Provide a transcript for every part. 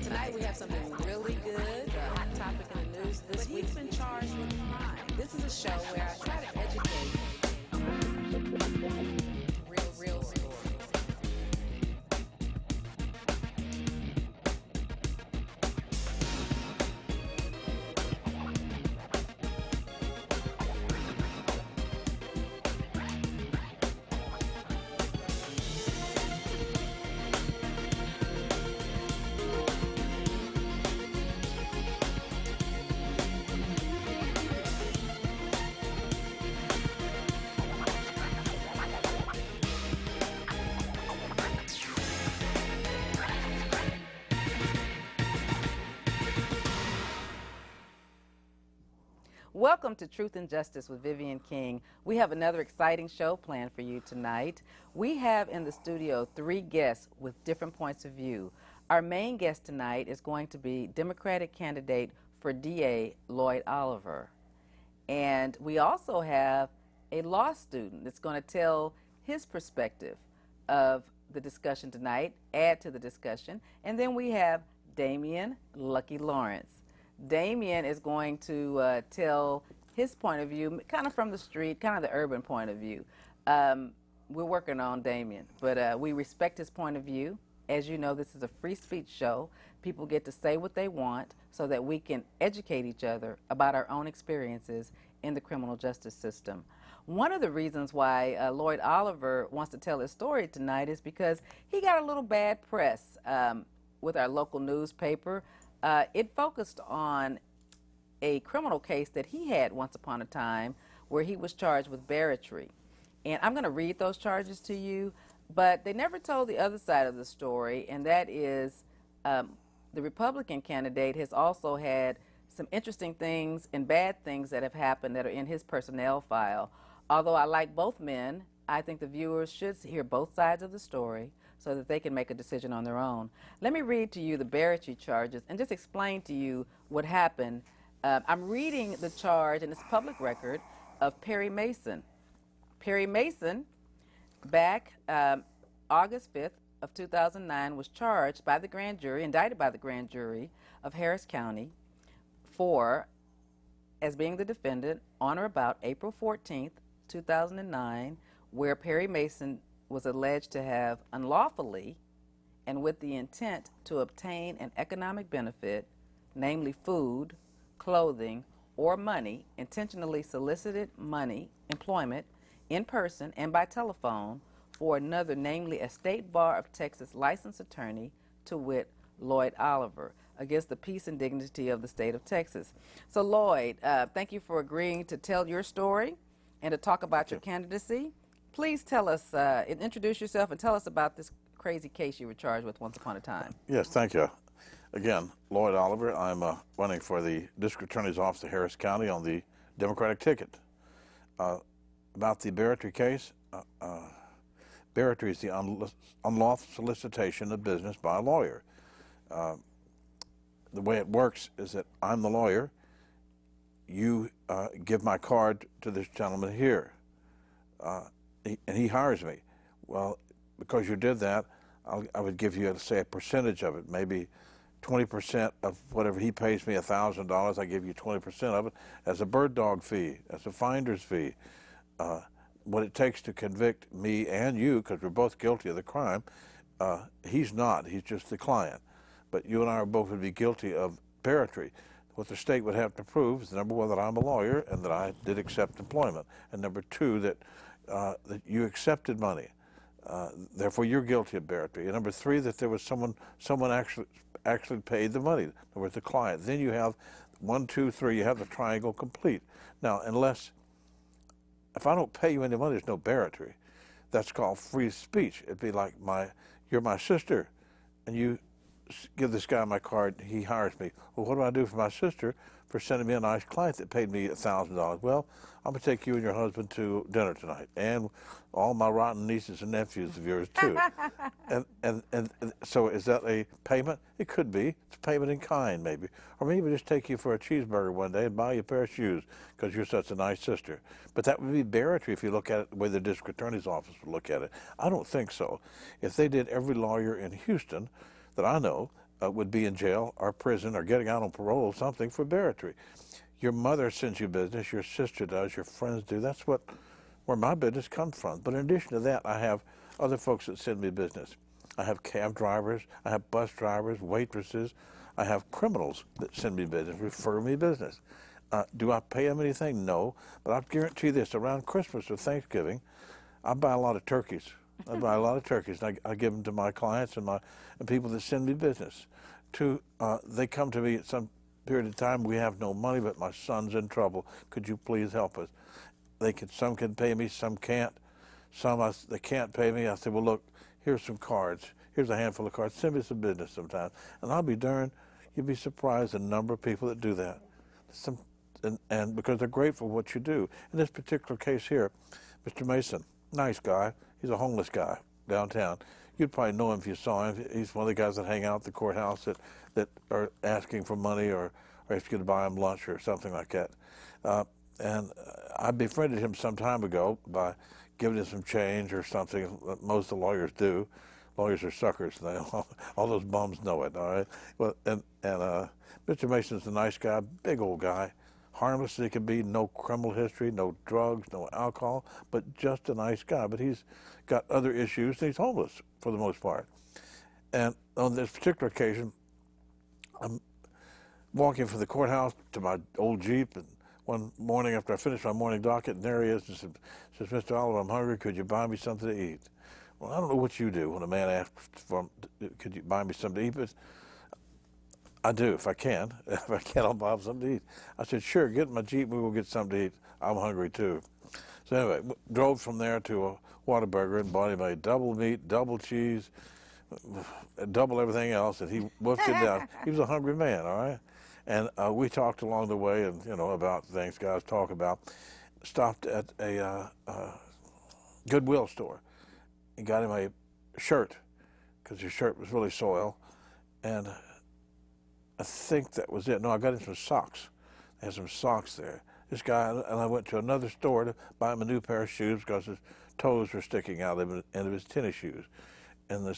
Tonight we have something really good, a hot topic in the news this week. He's been charged with crime. This is a show where I try to educate real stories. Welcome to Truth and Justice with Vivian King. We have another exciting show planned for you tonight. We have in the studio 3 guests with different points of view. Our main guest tonight is going to be Democratic candidate for DA Lloyd Oliver. And we also have a law student that's going to tell his perspective of the discussion tonight, add to the discussion. And then we have Damian Lucky Lawrence. Damian is going to tell his point of view, kind of from the street, kind of the urban point of view. We're working on Damian, but we respect his point of view. As you know, this is a free speech show. People get to say what they want so that we can educate each other about our own experiences in the criminal justice system. One of the reasons why Lloyd Oliver wants to tell his story tonight is because he got a little bad press with our local newspaper. It focused on a criminal case that he had once upon a time where he was charged with barratry. And I'm going to read those charges to you, but they never told the other side of the story, and that is the Republican candidate has also had some interesting things and bad things that have happened that are in his personnel file. Although I like both men, I think the viewers should hear both sides of the story so that they can make a decision on their own. Let me read to you the barratry charges and just explain to you what happened. I'm reading the charge, and it's public record, of Perry Mason. Perry Mason, back August 5th of 2009, was charged by the grand jury, indicted by the grand jury of Harris County as being the defendant on or about April 14th, 2009, where Perry Mason was alleged to have unlawfully and with the intent to obtain an economic benefit, namely food, clothing, or money, intentionally solicited money, employment, in person and by telephone for another, namely a State Bar of Texas licensed attorney, to wit, Lloyd Oliver, against the peace and dignity of the state of Texas. So Lloyd, thank you for agreeing to tell your story and to talk about your candidacy. Please tell us, introduce yourself and tell us about this crazy case you were charged with once upon a time. Yes, thank you. Again, Lloyd Oliver. I'm running for the District Attorney's Office of Harris County on the Democratic ticket. About the barratry case, barratry is the unlawful solicitation of business by a lawyer. The way it works is that I'm the lawyer. You give my card to this gentleman here. And he hires me. Well, because you did that, I would give you, say, a percentage of it, maybe 20% of whatever he pays me, $1,000, I give you 20% of it as a bird dog fee, as a finder's fee. What it takes to convict me and you, because we're both guilty of the crime, he's not, he's just the client. But you and I are both would be guilty of barratry. What the state would have to prove is, number one, that I'm a lawyer and that I did accept employment, and number two, that you accepted money. Therefore, you're guilty of barratry. And number three, that there was someone actually paid the money, in other words, the client. Then you have 1, 2, 3, you have the triangle complete. Now, if I don't pay you any money, there's no barratry. That's called free speech. It'd be like you're my sister, and you give this guy my card, he hires me. Well, what do I do for my sister for sending me a nice client that paid me $1,000? Well, I'm going to take you and your husband to dinner tonight, and all my rotten nieces and nephews of yours, too. and so is that a payment? It could be. It's payment in kind, maybe. Or maybe just take you for a cheeseburger one day and buy you a pair of shoes because you're such a nice sister. But that would be barratry if you look at it the way the district attorney's office would look at it. I don't think so. If they did, every lawyer in Houston that I know would be in jail or prison or getting out on parole or something for barratry. Your mother sends you business, your sister does, your friends do. That's where my business comes from. But in addition to that, I have other folks that send me business. I have cab drivers, I have bus drivers, waitresses, I have criminals that send me business, refer me business. Do I pay them anything? No, but I guarantee this, around Christmas or Thanksgiving, I buy a lot of turkeys. I buy a lot of turkeys, and I give them to my clients and people that send me business. They come to me at some period of time, we have no money, but my son's in trouble. Could you please help us? Some can pay me, some can't. They can't pay me. I say, well, look, here's some cards. Here's a handful of cards. Send me some business sometime. And I'll be darned, you'd be surprised the number of people that do that. And because they're grateful for what you do. In this particular case here, Mr. Mason, nice guy. He's a homeless guy downtown. You'd probably know him if you saw him. He's one of the guys that hang out at the courthouse that are asking for money or ask you to buy him lunch or something like that. And I befriended him some time ago by giving him some change or something. Most of the lawyers do. Lawyers are suckers. All those bums know it, all right? Well, and Mr. Mason's a nice guy, big old guy, harmless as he can be, no criminal history, no drugs, no alcohol, but just a nice guy. But he's got other issues, and he's homeless for the most part. And on this particular occasion, I'm walking from the courthouse to my old Jeep, and one morning after I finished my morning docket, and there he is, and says, Mr. Oliver, I'm hungry, could you buy me something to eat? Well, I don't know what you do when a man asks for, could you buy me something to eat? But I do, if I can. If I can't, I'll buy him something to eat. I said, sure, get in my Jeep, we will get something to eat. I'm hungry too. So anyway, drove from there to a Whataburger and bought him a double meat, double cheese, double everything else, and he wolfed it down. He was a hungry man, all right? And we talked along the way, and about things guys talk about. Stopped at a Goodwill store and got him a shirt because his shirt was really soiled, and I think that was it. No, I got him some socks. They had some socks there. This guy, and I went to another store to buy him a new pair of shoes because his toes were sticking out of the end of his tennis shoes, and he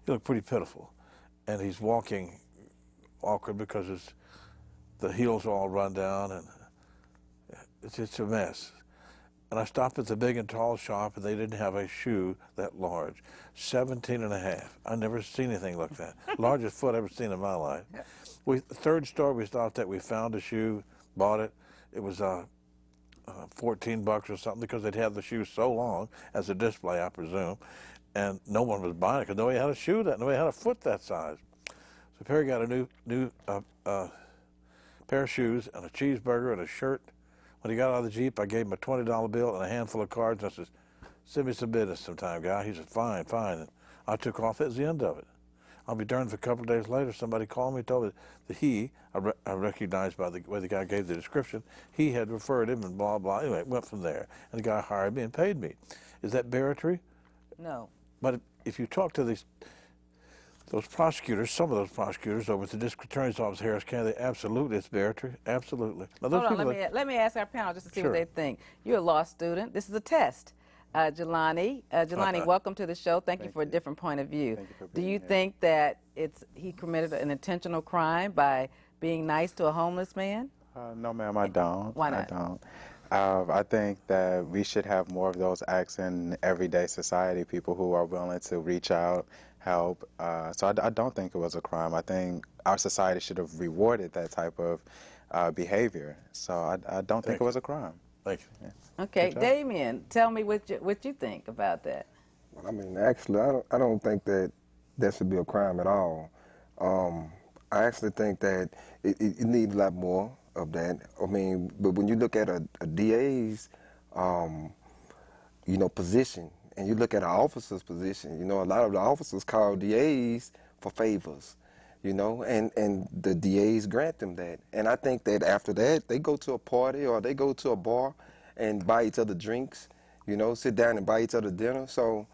looked pretty pitiful, and he's walking awkward because the heels are all run down, and it's just a mess. And I stopped at the big and tall shop, and they didn't have a shoe that large. 17 and a half. I've never seen anything like that. Largest foot I've ever seen in my life. The third store we stopped at, we found a shoe, bought it. It was $14 or something because they'd had the shoe so long as a display, I presume, and no one was buying it because nobody had a shoe nobody had a foot that size. So Perry got a new pair of shoes and a cheeseburger and a shirt. When he got out of the Jeep, I gave him a $20 bill and a handful of cards. And I said, send me some business sometime, guy. He said, fine, fine. And I took off. That was the end of it. I'll be darned if a couple of days later somebody called me and told me that I recognized by the way the guy gave the description, he had referred him and blah, blah. Anyway, it went from there. And the guy hired me and paid me. Is that barratry? No. But if you talk to those prosecutors, some of those prosecutors over at the district attorney's office, Harris County, absolutely, it's barratry, absolutely. Now, hold on, let me ask our panel just to see what they think. You're a law student. This is a test. Jelani, welcome to the show. Thank you for a different point of view. Do you think that he committed an intentional crime by being nice to a homeless man? No, ma'am, I don't. Why not? I don't. I think that we should have more of those acts in everyday society, people who are willing to reach out, help. So I don't think it was a crime. I think our society should have rewarded that type of behavior. So I don't think it was a crime. Thank you. Yeah. Okay, Damien, tell me what you think about that. Well, I mean, actually, I don't think that should be a crime at all. I actually think that it needs a lot more of that. I mean, but when you look at a DA's, position, and you look at an officer's position, a lot of the officers call DAs for favors, and the DAs grant them that. And I think that after that, they go to a party or they go to a bar and buy each other drinks, sit down and buy each other dinner. So,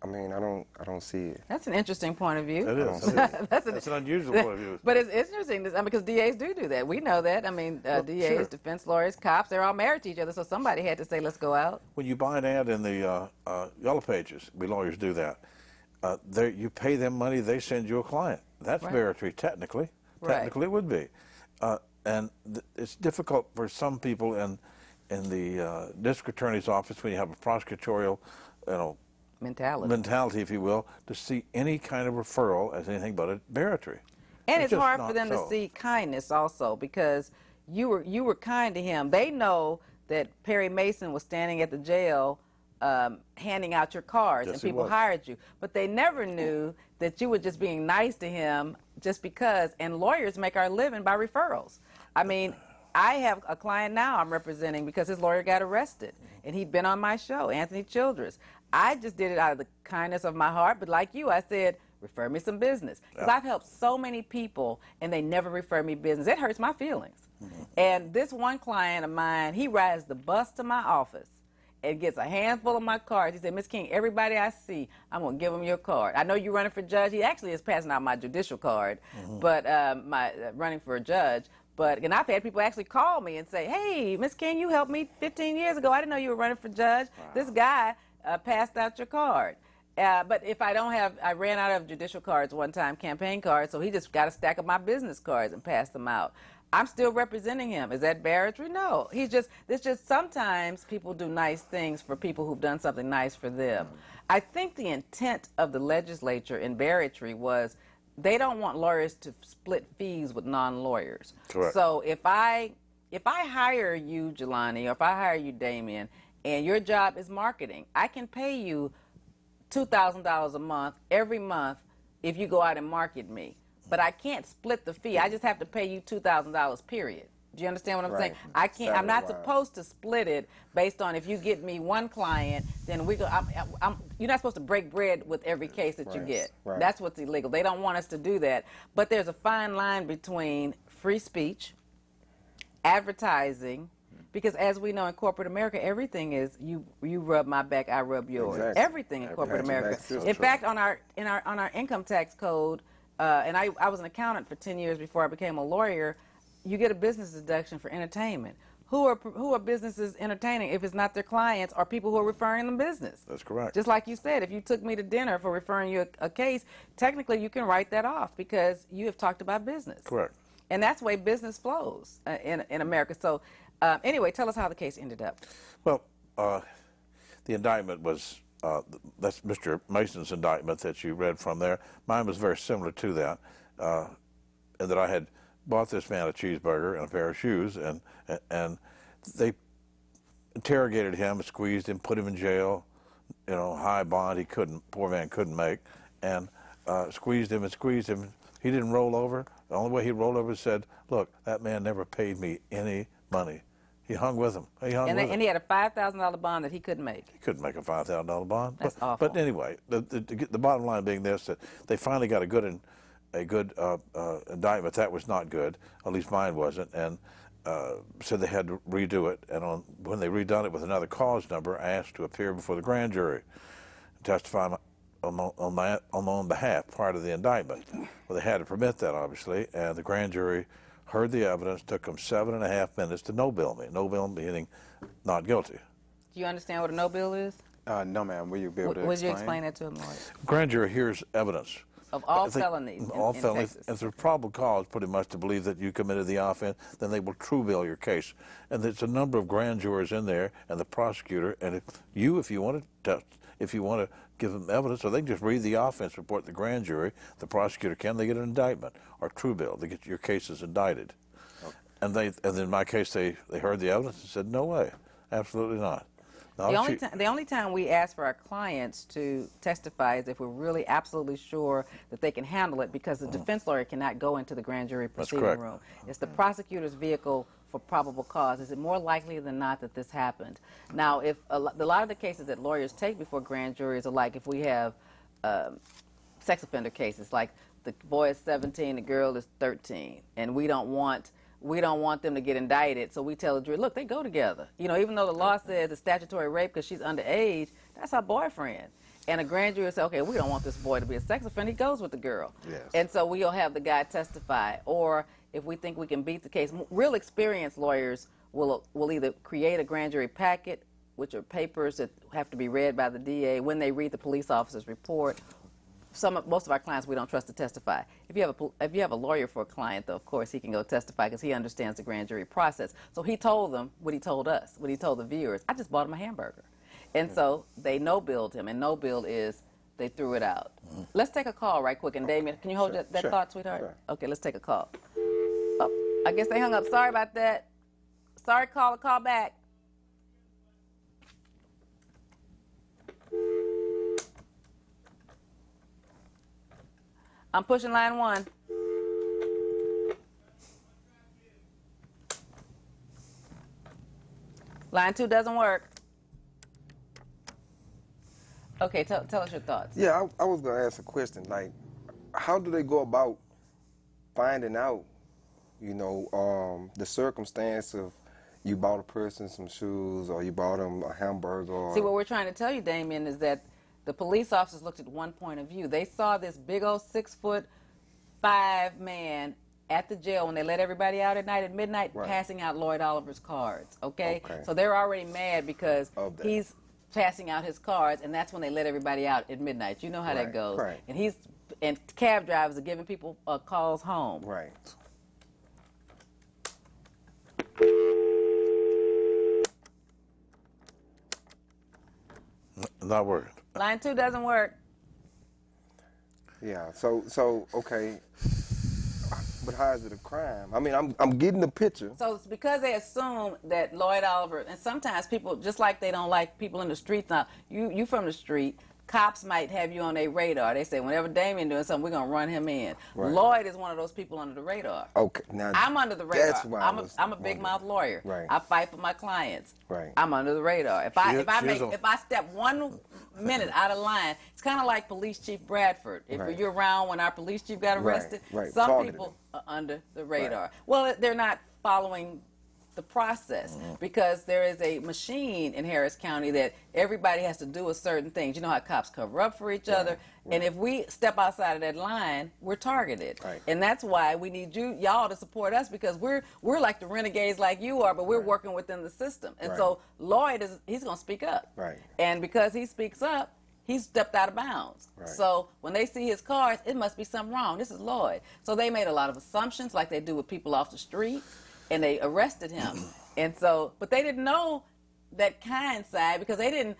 I mean, I don't see it. That's an interesting point of view. It is. That's an unusual point of view. But it's interesting because DAs do that. We know that. I mean, DAs, sure. Defense lawyers, cops, they're all married to each other, so somebody had to say, let's go out. When you buy an ad in the Yellow Pages, we lawyers do that, you pay them money, they send you a client. That's Right. barratry, technically. Right. Technically, it would be. And it's difficult for some people in the district attorney's office when you have a prosecutorial, mentality, if you will, to see any kind of referral as anything but a barratry. And it's just hard not for them so. to see kindness also, because you were kind to him. They know that Perry Mason was standing at the jail handing out your cards, Yes, and he people was. hired you. But they never knew that you were just being nice to him just because. And lawyers make our living by referrals. I mean, I have a client now I'm representing because his lawyer got arrested, and he'd been on my show, Anthony Childress. I just did it out of the kindness of my heart, but like you, I said, refer me some business. Because I've helped so many people, and they never refer me business. It hurts my feelings. And this one client of mine, he rides the bus to my office and gets a handful of my cards. He said, Miss King, everybody I see, I'm going to give them your card. I know you're running for judge. He actually is passing out my judicial card, but my running for a judge. And I've had people actually call me and say, hey, Miss King, you helped me 15 years ago. I didn't know you were running for judge. Wow. This guy passed out your card. But if I don't have, I ran out of judicial cards one time, campaign cards, so he just got a stack of my business cards and passed them out. I'm still representing him. Is that barratry? No. It's just sometimes people do nice things for people who've done something nice for them. I think the intent of the legislature in barratry was they don't want lawyers to split fees with non-lawyers. Correct. So if I hire you, Jelani, or if I hire you, Damien, and your job is marketing, I can pay you $2,000 a month every month if you go out and market me. But I can't split the fee. I just have to pay you $2,000, period. Do you understand what I'm saying? I can't. I'm not supposed to split it based on if you get me one client, then we go. You're not supposed to break bread with every case that you get. Right. That's what's illegal. They don't want us to do that. But there's a fine line between free speech, advertising, because as we know in corporate America, everything is you rub my back, I rub yours. Exactly. Everything in corporate America. That's In fact, on our income tax code, and I was an accountant for 10 years before I became a lawyer, you get a business deduction for entertainment. Who are businesses entertaining if it's not their clients or people who are referring them business? That's correct. Just like you said, if you took me to dinner for referring you a case, technically you can write that off because you have talked about business. Correct. And that's the way business flows in America. So anyway, tell us how the case ended up. Well, the indictment was, that's Mr. Mason's indictment that you read from there. Mine was very similar to that, in that I had bought this man a cheeseburger and a pair of shoes, and they interrogated him, squeezed him, put him in jail, high bond poor man couldn't make, and squeezed him. He didn't roll over. The only way he rolled over said, look, that man never paid me any money. He hung with him. And he had a $5,000 bond that he couldn't make. He couldn't make a $5,000 bond. That's awful. But anyway, the bottom line being this, that they finally got a good indictment. That was not good. At least mine wasn't. And so they had to redo it. And when they redone it with another cause number, I asked to appear before the grand jury and testify on my own behalf prior to the indictment. Well, they had to permit that, obviously, and the grand jury heard the evidence, took them 7.5 minutes to no-bill me. No-bill meaning not guilty. Do you understand what a no bill is? No, ma'am. Will you be able to Would you explain that to him, Lloyd? Grand jury hears evidence. Of all felonies all in felonies. Texas. If there's probable cause pretty much to believe that you committed the offense, then they will true bill your case. And there's a number of grand jurors in there and the prosecutor, and if you want to give them evidence, or they can just read the offense report to the grand jury, the prosecutor they get an indictment or true bill. They get your case is indicted. Okay. And in my case they heard the evidence and said, no way, absolutely not. The only time we ask for our clients to testify is if we're really absolutely sure that they can handle it, because the defense lawyer cannot go into the grand jury proceeding room. It's the prosecutor's vehicle for probable cause. Is it more likely than not that this happened? Now, if a lot of the cases that lawyers take before grand juries are like if we have sex offender cases, like the boy is 17, the girl is 13, and we don't want them to get indicted, so we tell the jury, look, they go together. Even though the law says it's statutory rape because she's underage, that's her boyfriend. And a grand jury will say, okay, we don't want this boy to be a sex offender. He goes with the girl. Yes. And so we'll have the guy testify. Or if we think we can beat the case, real experienced lawyers will either create a grand jury packet, which are papers that have to be read by the DA when they read the police officer's report, most of our clients we don't trust to testify. If you have a lawyer for a client, though, of course he can go testify because he understands the grand jury process. So he told them what he told us, what he told the viewers. I just bought him a hamburger, and so they no-billed him, and no-bill is they threw it out. Let's take a call right quick. And Damien, can you hold that thought, sweetheart? Sure. Okay, let's take a call. Oh, I guess they hung up. Sorry about that. Sorry, caller, call back. I'm pushing line 1. Line 2 doesn't work. Okay, tell us your thoughts. Yeah, I was going to ask a question. Like, how do they go about finding out, you know, the circumstance of you bought a person some shoes or you bought them a hamburger? Or... See, what we're trying to tell you, Damien, is that the police officers looked at one point of view. They saw this big old 6'5" man at the jail when they let everybody out at night at midnight, passing out Lloyd Oliver's cards. Okay? So they're already mad because he's passing out his cards, and that's when they let everybody out at midnight. You know how that goes. And cab drivers are giving people calls home. Not working. Line 2 doesn't work. Yeah. So okay. But how is it a crime? I mean, I'm getting the picture. So it's because they assume that Lloyd Oliver, and sometimes people, just like they don't like people in the streets now, you from the street, cops might have you on their radar. They say, whenever Damien doing something, we're going to run him in. Lloyd is one of those people under the radar. Okay. Now, I'm under the radar. That's why I'm a big mouth lawyer. I fight for my clients. Right. I'm under the radar. If I step 1 minute out of line, it's kind of like Police Chief Bradford. If you're around when our police chief got arrested, some people are under the radar. Well, they're not following the process because there is a machine in Harris County that everybody has to do a certain things. You know how cops cover up for each other, and if we step outside of that line, we're targeted. And that's why we need y'all to support us, because we're like the renegades like you are, but we're working within the system. And so Lloyd he's going to speak up. And because he speaks up, he's stepped out of bounds. So when they see his cards, it must be something wrong. This is Lloyd. So they made a lot of assumptions like they do with people off the street, and they arrested him. And so, but they didn't know that kind side because they didn't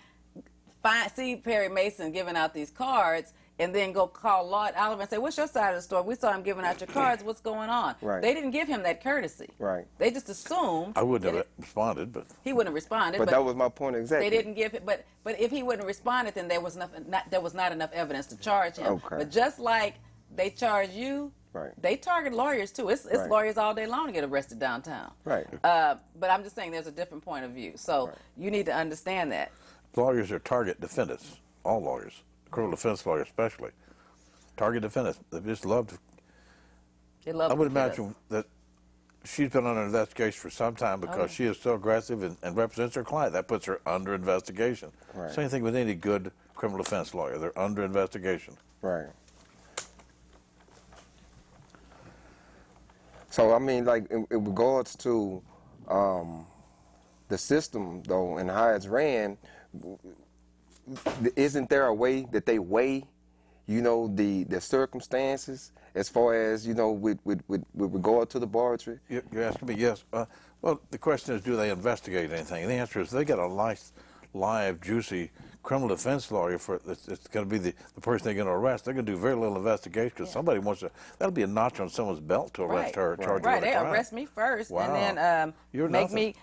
see Perry Mason giving out these cards and then go call Lloyd Oliver and say, what's your side of the story? We saw him giving out your cards. What's going on? They didn't give him that courtesy. They just assumed. I wouldn't have responded, but. He wouldn't have responded. But that was my point exactly. They didn't give it, but if he wouldn't have responded, then there was not enough evidence to charge him. But just like they charge you, they target lawyers too. It's lawyers all day long to get arrested downtown. But I'm just saying there's a different point of view. So you need to understand that. Lawyers are target defendants. All lawyers, criminal defense lawyers especially, target defendants. They just love to. I would imagine that she's been under investigation for some time because she is so aggressive and represents her client. That puts her under investigation. Same thing with any good criminal defense lawyer. They're under investigation. So, I mean, like, in regards to the system, though, and how it's ran, isn't there a way that they weigh, you know, the circumstances as far as, you know, with regard to the bargery? You're asking me, yes. Well, the question is, do they investigate anything? And the answer is, they got a nice, live, juicy criminal defense lawyer it's going to be the person they're going to arrest. They're going to do very little investigation because somebody wants to. That'll be a notch on someone's belt to arrest her, charge her with a crime. They arrest me first, and then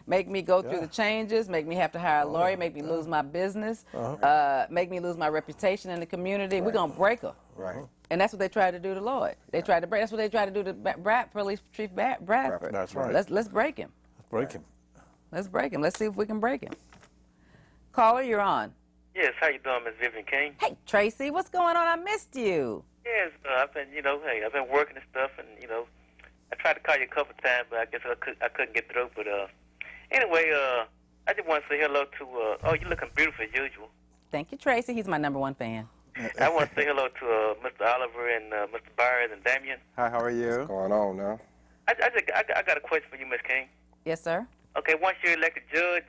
make me go through the changes, make me have to hire a lawyer, make me lose my business, make me lose my reputation in the community. We're going to break her. And that's what they tried to do to Lloyd. They tried to break. That's what they tried to do to Police Chief Bradford. That's right. Let's break him. Let's break him. Let's break him. Let's see if we can break him. Caller, you're on. Yes, how you doing, Miss Vivian King? Hey, Tracy, what's going on? I missed you. Yes, I've been, I've been working and stuff, and, I tried to call you a couple of times, but I guess I couldn't get through. But anyway, I just want to say hello to, you're looking beautiful as usual. Thank you, Tracy. He's my #1 fan. I want to say hello to Mr. Oliver and Mr. Byers and Damien. Hi, how are you? What's going on now? I got a question for you, Miss King. Yes, sir. Okay, once you're elected judge,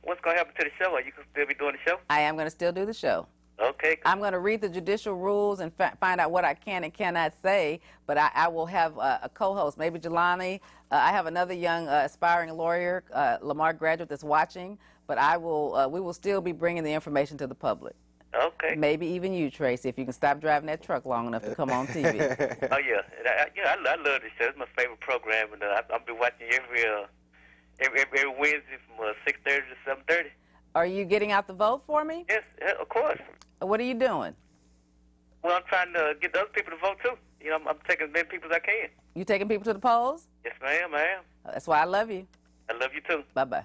what's going to happen to the show? Are you going to still be doing the show? I am going to still do the show. Okay. I'm going to read the judicial rules and find out what I can and cannot say, but I will have a co-host, maybe Jelani. I have another young aspiring lawyer, Lamar graduate, that's watching, but we will still be bringing the information to the public. Okay. Maybe even you, Tracy, if you can stop driving that truck long enough to come on TV. Oh, yeah. I love this show. It's my favorite program, and I'll be watching every Wednesday from 6:30 to 7:30. Are you getting out the vote for me? Yes, of course. What are you doing? Well, I'm trying to get the other people to vote, too. You know, I'm taking as many people as I can. You taking people to the polls? Yes, ma'am, I am. That's why I love you. I love you, too. Bye-bye.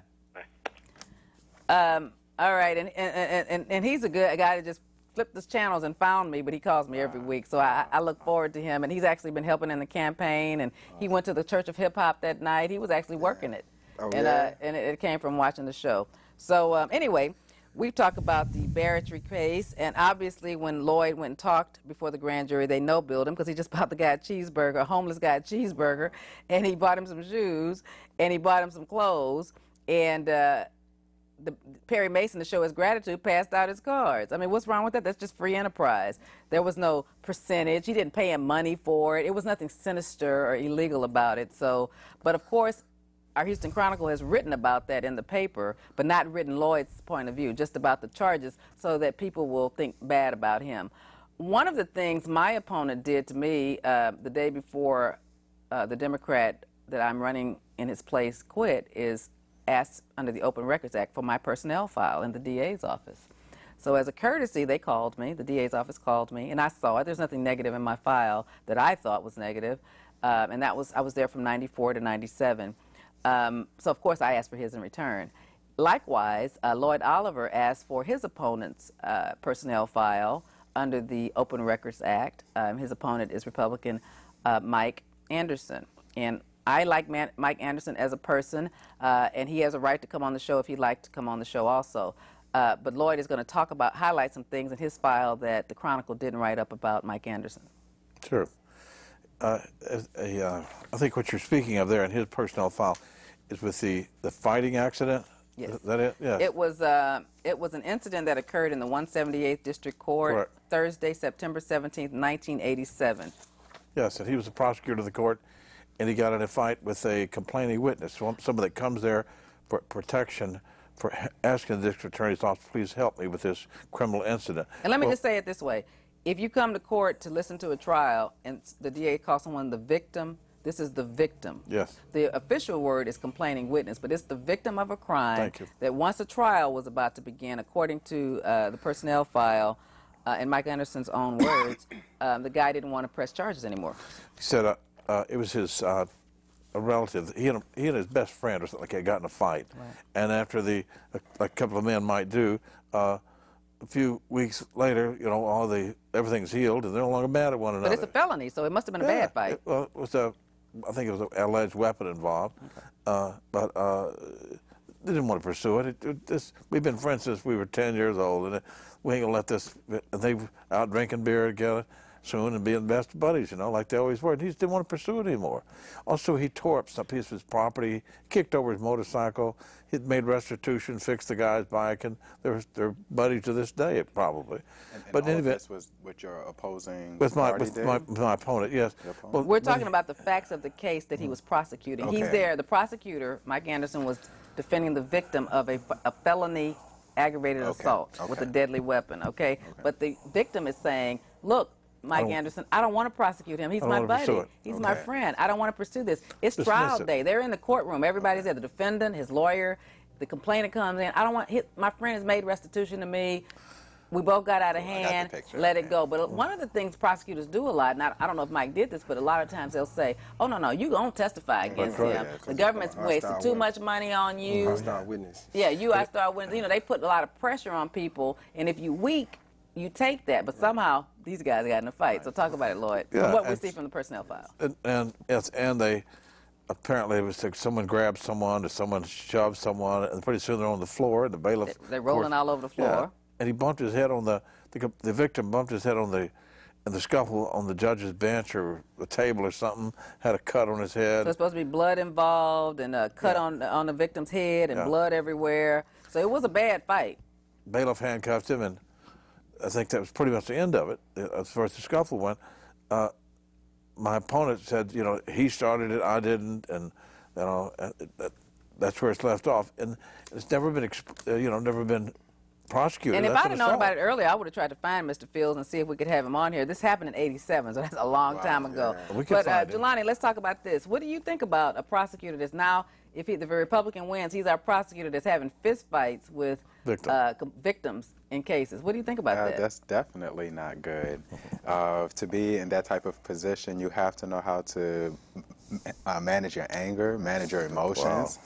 Bye. All right, and he's a good guy that just flipped his channels and found me, but he calls me every week, so I look forward to him. And he's actually been helping in the campaign, and he went to the Church of Hip Hop that night. He was actually working it. Oh, and yeah. And it came from watching the show. So anyway, we've talked about the Barratry case, and obviously when Lloyd went and talked before the grand jury, they no-billed him because he just bought the guy a cheeseburger, a homeless guy a cheeseburger, and he bought him some shoes, and he bought him some clothes, and Perry Mason, to show his gratitude, passed out his cards. I mean, what's wrong with that? That's just free enterprise. There was no percentage. He didn't pay him money for it. It was nothing sinister or illegal about it. So, but of course, our Houston Chronicle has written about that in the paper, but not written Lloyd's point of view, just about the charges, so that people will think bad about him. One of the things my opponent did to me the day before the Democrat that I'm running in his place quit is asked under the Open Records Act for my personnel file in the DA's office. So as a courtesy, they called me, the DA's office called me, and I saw it. There's nothing negative in my file that I thought was negative, and I was there from 94 to 97. So of course I asked for his in return. Likewise, Lloyd Oliver asked for his opponent's personnel file under the Open Records Act. His opponent is Republican Mike Anderson. And I like Mike Anderson as a person, and he has a right to come on the show if he'd like to come on the show also. But Lloyd is going to highlight some things in his file that the Chronicle didn't write up about Mike Anderson. Sure. I think what you're speaking of there in his personnel file is with the fighting accident. Yes. Is that it? Yes. It was an incident that occurred in the 178th District Court, Correct. Thursday, September 17th, 1987. Yes, and he was the prosecutor of the court, and he got in a fight with a complaining witness, somebody that comes there for protection, for asking the district attorney's office, please help me with this criminal incident. And let me just say it this way. If you come to court to listen to a trial and the DA calls someone the victim, this is the victim. Yes. The official word is complaining witness, but it's the victim of a crime. Thank you. That once a trial was about to begin, according to the personnel file, in Mike Anderson's own words, the guy didn't want to press charges anymore. He said it was his a relative. He and his best friend or something like that got in a fight, Right. and after a couple of men might do, a few weeks later, you know, everything's healed and they're no longer mad at one another. But it's a felony, so it must have been a bad fight. Well, it was I think it was an alleged weapon involved, okay. But they didn't want to pursue it. We've been friends since we were 10 years old, and we ain't gonna let this. And they were out drinking beer together soon and being best buddies, you know, like they always were. And he just didn't want to pursue it anymore. Also, he tore up some piece of his property, kicked over his motorcycle. He made restitution, fixed the guy's bike, and they're buddies to this day, probably. But all of this was with your opposing party, with my opponent, yes. Well, we're talking about the facts of the case that he was prosecuting. Okay. He's there. The prosecutor, Mike Anderson, was defending the victim of a felony aggravated assault with a deadly weapon, okay? But the victim is saying, look, Mike Anderson, I don't want to prosecute him. He's my buddy. He's my friend. I don't want to pursue this. It's trial day. They're in the courtroom. Everybody's there. The defendant, his lawyer, the complainant comes in. I don't want my friend has made restitution to me. We both got out of hand. Let it go. But one of the things prosecutors do a lot, and I don't know if Mike did this, but a lot of times they'll say, oh, no, you don't testify against him. Yeah, the government's wasted too much money on you. Hostile witness. Yeah, I start witness. You know, they put a lot of pressure on people, and if you're weak, you take that. But somehow these guys got in a fight. So talk about it, Lloyd. Yeah, what we see from the personnel file. And they apparently it was like someone grabbed someone or someone shoved someone, and pretty soon they're on the floor. And the bailiff They're rolling all over the floor. Yeah, and he bumped his head on the victim bumped his head on the scuffle on the judge's bench or the table or something. Had a cut on his head. So there's supposed to be blood involved and a cut on the victim's head and blood everywhere. So it was a bad fight. Bailiff handcuffed him, and I think that was pretty much the end of it. As far as the scuffle went, my opponent said, you know, he started it, I didn't, and you know, that's where it's left off. And it's never been, you know, never been prosecuted. And if I'd have known about it earlier, I would have tried to find Mr. Fields and see if we could have him on here. This happened in '87, so that's a long time ago. Yeah. But Jelani, let's talk about this. What do you think about a prosecutor that's now, if the Republican wins, he's our prosecutor that's having fist fights with victims in cases? What do you think about that? That's definitely not good. To be in that type of position, you have to know how to manage your anger, manage your emotions,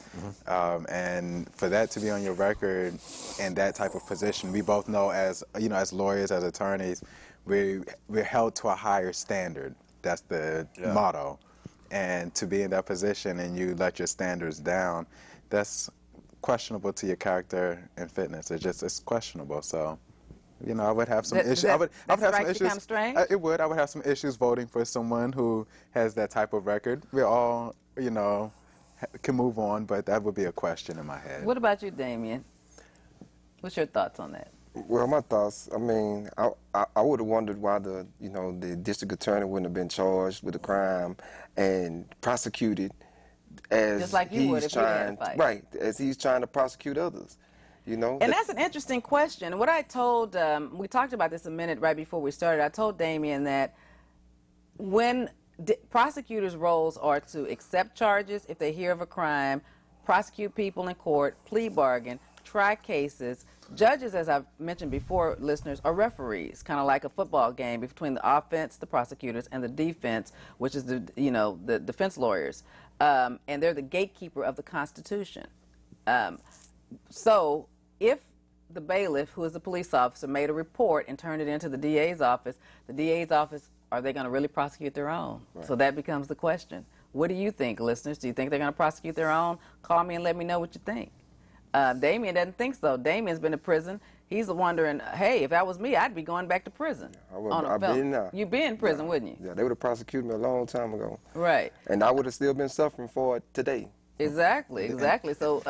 and for that to be on your record in that type of position, we both know as as lawyers, as attorneys, we're held to a higher standard. That's the motto. And to be in that position and you let your standards down, that's questionable to your character and fitness. It's questionable. So, you know, I would have some issues. I would have some issues. Kind of strange? It would. I would have some issues voting for someone who has that type of record. We all, you know, can move on, but that would be a question in my head. What about you, Damien? What's your thoughts on that? Well, my thoughts, I mean, I would have wondered why the district attorney wouldn't have been charged with a crime and prosecuted as just like you would if you had a fight. Right, as he's trying to prosecute others, you know. And that's an interesting question. What I told, we talked about this a minute right before we started, I told Damien that when prosecutors' roles are to accept charges if they hear of a crime, prosecute people in court, plea bargain, try cases. Judges, as I've mentioned before, listeners, are referees, kind of like a football game between the offense, the prosecutors, and the defense, which is the defense lawyers, and they're the gatekeeper of the Constitution. So, if the bailiff, who is a police officer, made a report and turned it into the DA's office, are they going to really prosecute their own? Right. So that becomes the question. What do you think, listeners? Do you think they're going to prosecute their own? Call me and let me know what you think. Damien doesn't think so. Damien's been to prison. He's wondering, hey, if that was me, I'd be going back to prison. I've been now. You'd be in prison, wouldn't you? Yeah, they would have prosecuted me a long time ago. Right. And I would have still been suffering for it today. Exactly, exactly. So,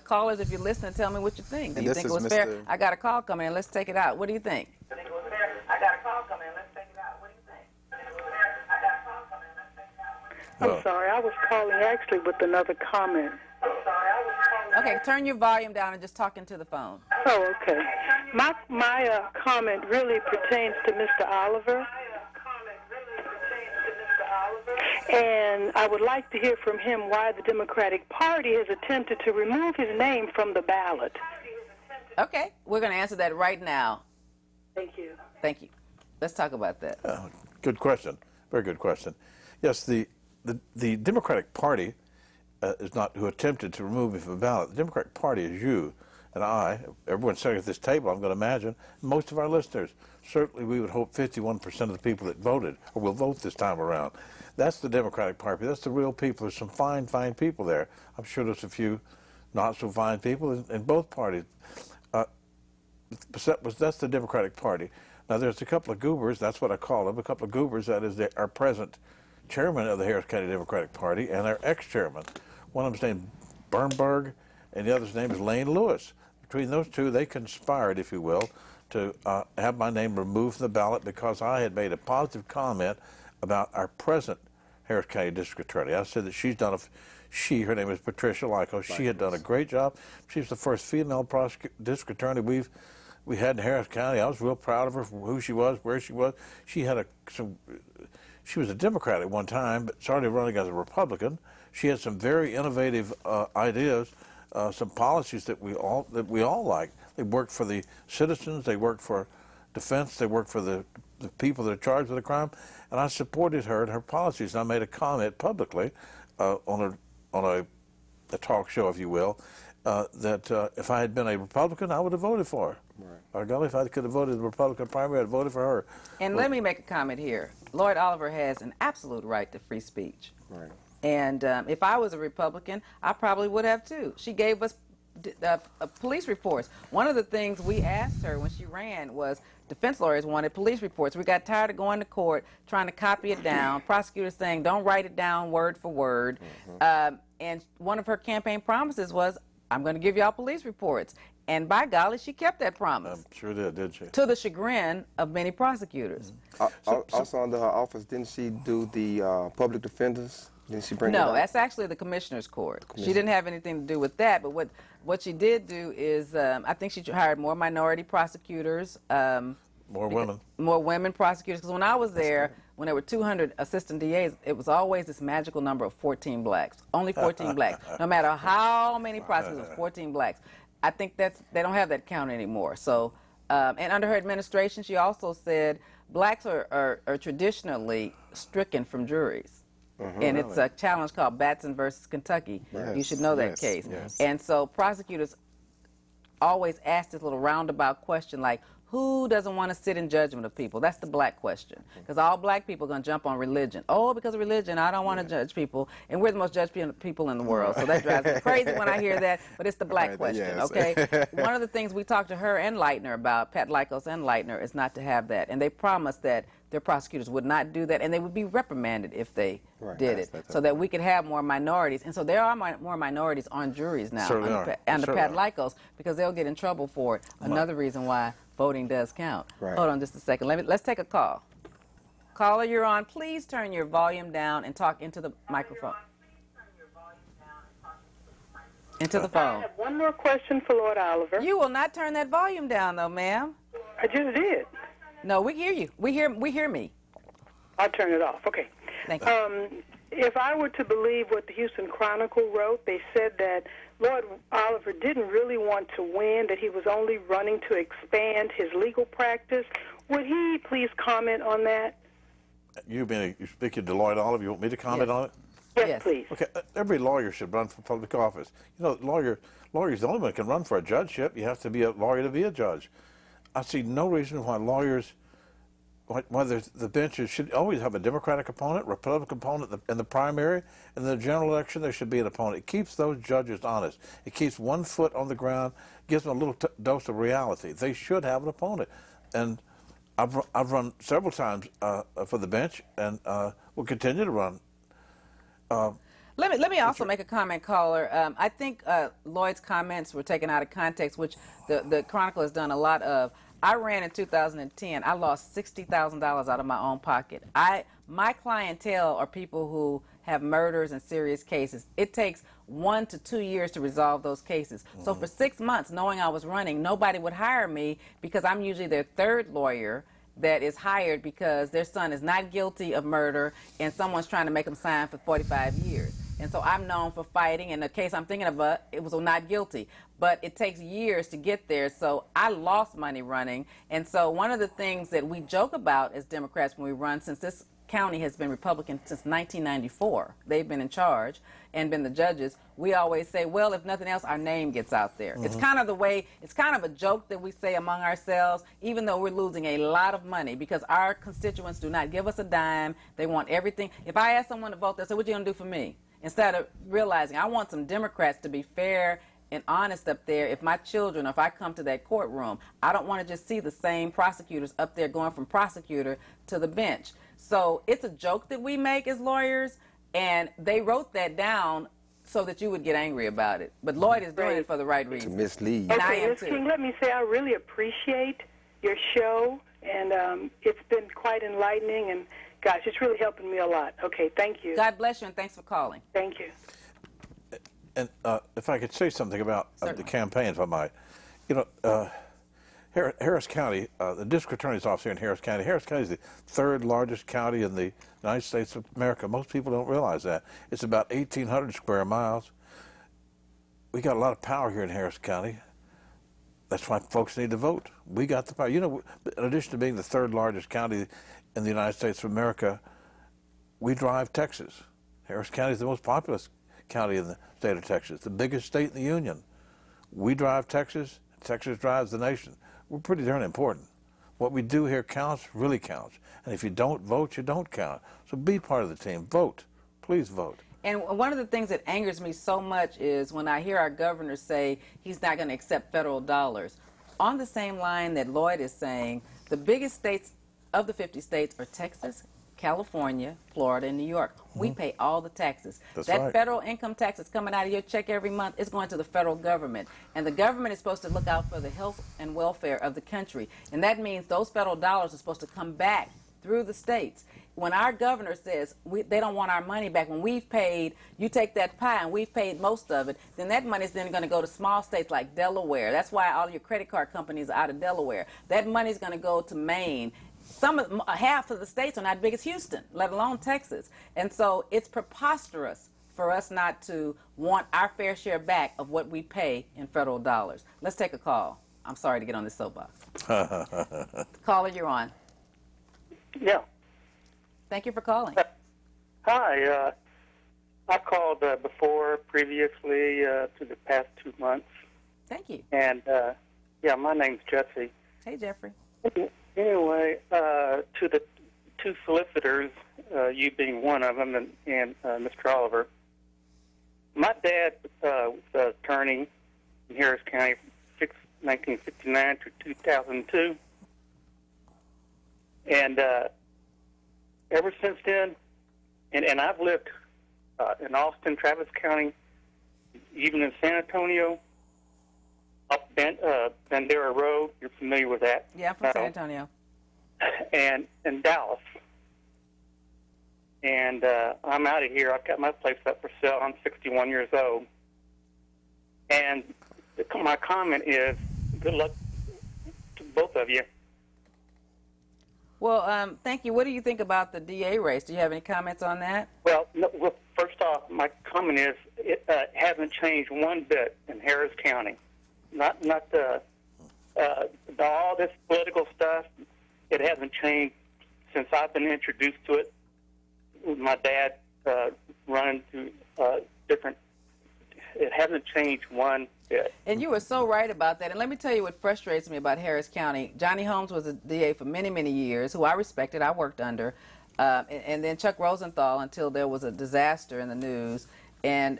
callers, if you're listening, tell me what you think. Do you think it was fair? I got a call coming in. Let's take it out. What do you think? I think it was fair. I got a call coming in. Let's take it out. What do you think? I think it was fair. I got a call coming in. Let's take it out. I'm sorry. I was calling actually with another comment. Okay, turn your volume down and just talk into the phone. Oh, okay. My comment really pertains to Mr. Oliver. And I would like to hear from him why the Democratic Party has attempted to remove his name from the ballot. Okay, we're going to answer that right now. Thank you. Thank you. Let's talk about that. Good question. Very good question. Yes, the Democratic Party is not who attempted to remove me from the ballot. The Democratic Party is you and I, everyone sitting at this table, I'm going to imagine, most of our listeners. Certainly we would hope 51% of the people that voted or will vote this time around. That's the Democratic Party. That's the real people. There's some fine, fine people there. I'm sure there's a few not so fine people in both parties. That's the Democratic Party. Now there's a couple of goobers, that's what I call them, a couple of goobers, that is our present chairman of the Harris County Democratic Party and our ex-chairman. One of them's named Bernberg, and the other's name is Lane Lewis. Between those two, they conspired, if you will, to have my name removed from the ballot because I had made a positive comment about our present Harris County District Attorney. I said that she's done her name is Patricia Lykos. She had done a great job. She's the first female district attorney we had in Harris County. I was real proud of her for who she was, where she was. She had she was a Democrat at one time, but started running as a Republican. She had some very innovative ideas, some policies that we all like. They worked for the citizens. They worked for defense. They worked for the people that are charged with a crime. And I supported her and her policies. And I made a comment publicly on a talk show, if you will, that if I had been a Republican, I would have voted for her. Right. By golly, if I could have voted the Republican primary, I'd have voted for her. And let me make a comment here. Lloyd Oliver has an absolute right to free speech. Right. And if I was a Republican, I probably would have too. She gave us police reports. One of the things we asked her when she ran was defense lawyers wanted police reports. We got tired of going to court, trying to copy it down, prosecutors saying, don't write it down word for word. And one of her campaign promises was, I'm going to give y'all police reports. And by golly, she kept that promise. Sure did she? To the chagrin of many prosecutors. Also under her office, didn't she do the public defenders? Didn't she bring it No, up? that's actually the commissioner's court. She didn't have anything to do with that. But what she did do is, I think she hired more minority prosecutors. More women. More women prosecutors. Because when I was there, when there were 200 assistant DAs, it was always this magical number of 14 blacks. Only 14 blacks. No matter how many prosecutors, 14 blacks. I think they don't have that count anymore. So, and under her administration, she also said blacks are traditionally stricken from juries. And it's a challenge called Batson versus Kentucky. Yes, You should know that yes, case. yes. And so prosecutors always ask this little roundabout question like, who doesn't want to sit in judgment of people? That's the black question. Because all black people are going to jump on religion. Oh, because of religion, I don't want to judge people. And we're the most judged people in the world. So that drives me crazy when I hear that. But it's the black question, yes. okay? One of the things we talked to her and Leitner about, Pat Lykos and Leitner, is not to have that. And they promised that their prosecutors would not do that, and they would be reprimanded if they did it, so that we could have more minorities. And so there are more minorities on juries now under Pat Lykos, because they'll get in trouble for it. Another reason why voting does count. Right. Hold on just a second. Let's take a call. Caller, you're on. Please turn your volume down and talk into the microphone. Into the phone. I have one more question for Lloyd Oliver. You will not turn that volume down, though, ma'am. I just did. No, we hear you. We hear me. I'll turn it off. Okay. Thank you. If I were to believe what the Houston Chronicle wrote, they said that Lloyd Oliver didn't really want to win, that he was only running to expand his legal practice. Would he please comment on that? You're speaking to Lloyd Oliver. You want me to comment on it? Yes, please. Okay, every lawyer should run for public office. You know, lawyers the only one that can run for a judgeship. You have to be a lawyer to be a judge. I see no reason why the benches should always have a Democratic opponent, Republican opponent in the primary, and in the general election there should be an opponent. It keeps those judges honest. It keeps one foot on the ground, gives them a little dose of reality. They should have an opponent. And I've run several times for the bench, and will continue to run. Let me also make a comment, caller. I think Lloyd's comments were taken out of context, which the Chronicle has done a lot of. I ran in 2010. I lost $60,000 out of my own pocket. My clientele are people who have murders and serious cases. It takes 1 to 2 years to resolve those cases. So for 6 months, knowing I was running, nobody would hire me because I'm usually their third lawyer that is hired because their son is not guilty of murder and someone's trying to make him sign for 45 years. And so I'm known for fighting. In the case I'm thinking of, it was not guilty. But it takes years to get there. So I lost money running. And so one of the things that we joke about as Democrats when we run, since this county has been Republican since 1994, they've been in charge and been the judges, we always say, well, if nothing else, our name gets out there. It's kind of the way, it's kind of a joke that we say among ourselves, even though we're losing a lot of money because our constituents do not give us a dime. They want everything. If I ask someone to vote, they say, what are you going to do for me? Instead of realizing I want some Democrats to be fair and honest up there. If my children, if I come to that courtroom, I don't want to just see the same prosecutors up there going from prosecutor to the bench. So it's a joke that we make as lawyers, and they wrote that down so that you would get angry about it. But Lloyd is doing it for the right reason. To mislead. And I Okay, am Ms. too. King, let me say I really appreciate your show, and it's been quite enlightening, and gosh, it's really helping me a lot. Okay, thank you. God bless you, and thanks for calling. Thank you. And if I could say something about the campaign, if I might. You know, Harris County, the district attorney's office here in Harris County is the third largest county in the United States of America. Most people don't realize that. It's about 1,800 square miles. We got a lot of power here in Harris County. That's why folks need to vote. We got the power. You know, in addition to being the third largest county in the United States of America, we drive Texas. Harris County is the most populous county in the state of Texas, the biggest state in the union. We drive Texas, Texas drives the nation. We're pretty darn important. What we do here counts, really counts. And if you don't vote, you don't count. So be part of the team. Vote. Please vote. And one of the things that angers me so much is when I hear our governor say he's not going to accept federal dollars. On the same line that Lloyd is saying, the biggest states of the 50 states are Texas, California, Florida, and New York. We pay all the taxes. That's that right. federal income tax that's coming out of your check every month is going to the federal government. And the government is supposed to look out for the health and welfare of the country. And that means those federal dollars are supposed to come back through the states. When our governor says they don't want our money back, when we've paid, you take that pie and we've paid most of it, then that money is then going to go to small states like Delaware. That's why all your credit card companies are out of Delaware. That money is going to go to Maine. Half of the states are not big as Houston, let alone Texas. And so it's preposterous for us not to want our fair share back of what we pay in federal dollars. Let's take a call. I'm sorry to get on this soapbox. Caller, you're on. Yeah. Thank you for calling. Hi. I called before, previously, to the past 2 months. Thank you. And, yeah, my name's Jesse. Hey, Jeffrey. Anyway, to the two solicitors, you being one of them, and Mr. Oliver, my dad was an attorney in Harris County from 1969 to 2002. And ever since then, and I've lived in Austin, Travis County, even in San Antonio, up Bandera Road. You're familiar with that? Yeah, I'm from San Antonio. And Dallas. And I'm out of here. I've got my place up for sale. I'm 61 years old. And my comment is, good luck to both of you. Well, thank you. What do you think about the DA race? Do you have any comments on that? Well, first off, my comment is it hasn't changed one bit in Harris County. Not all this political stuff. It hasn't changed since I've been introduced to it. With my dad running through different. It hasn't changed one bit. And you were so right about that. And let me tell you what frustrates me about Harris County. Johnny Holmes was a DA for many, many years, who I respected, I worked under. And then Chuck Rosenthal until there was a disaster in the news. And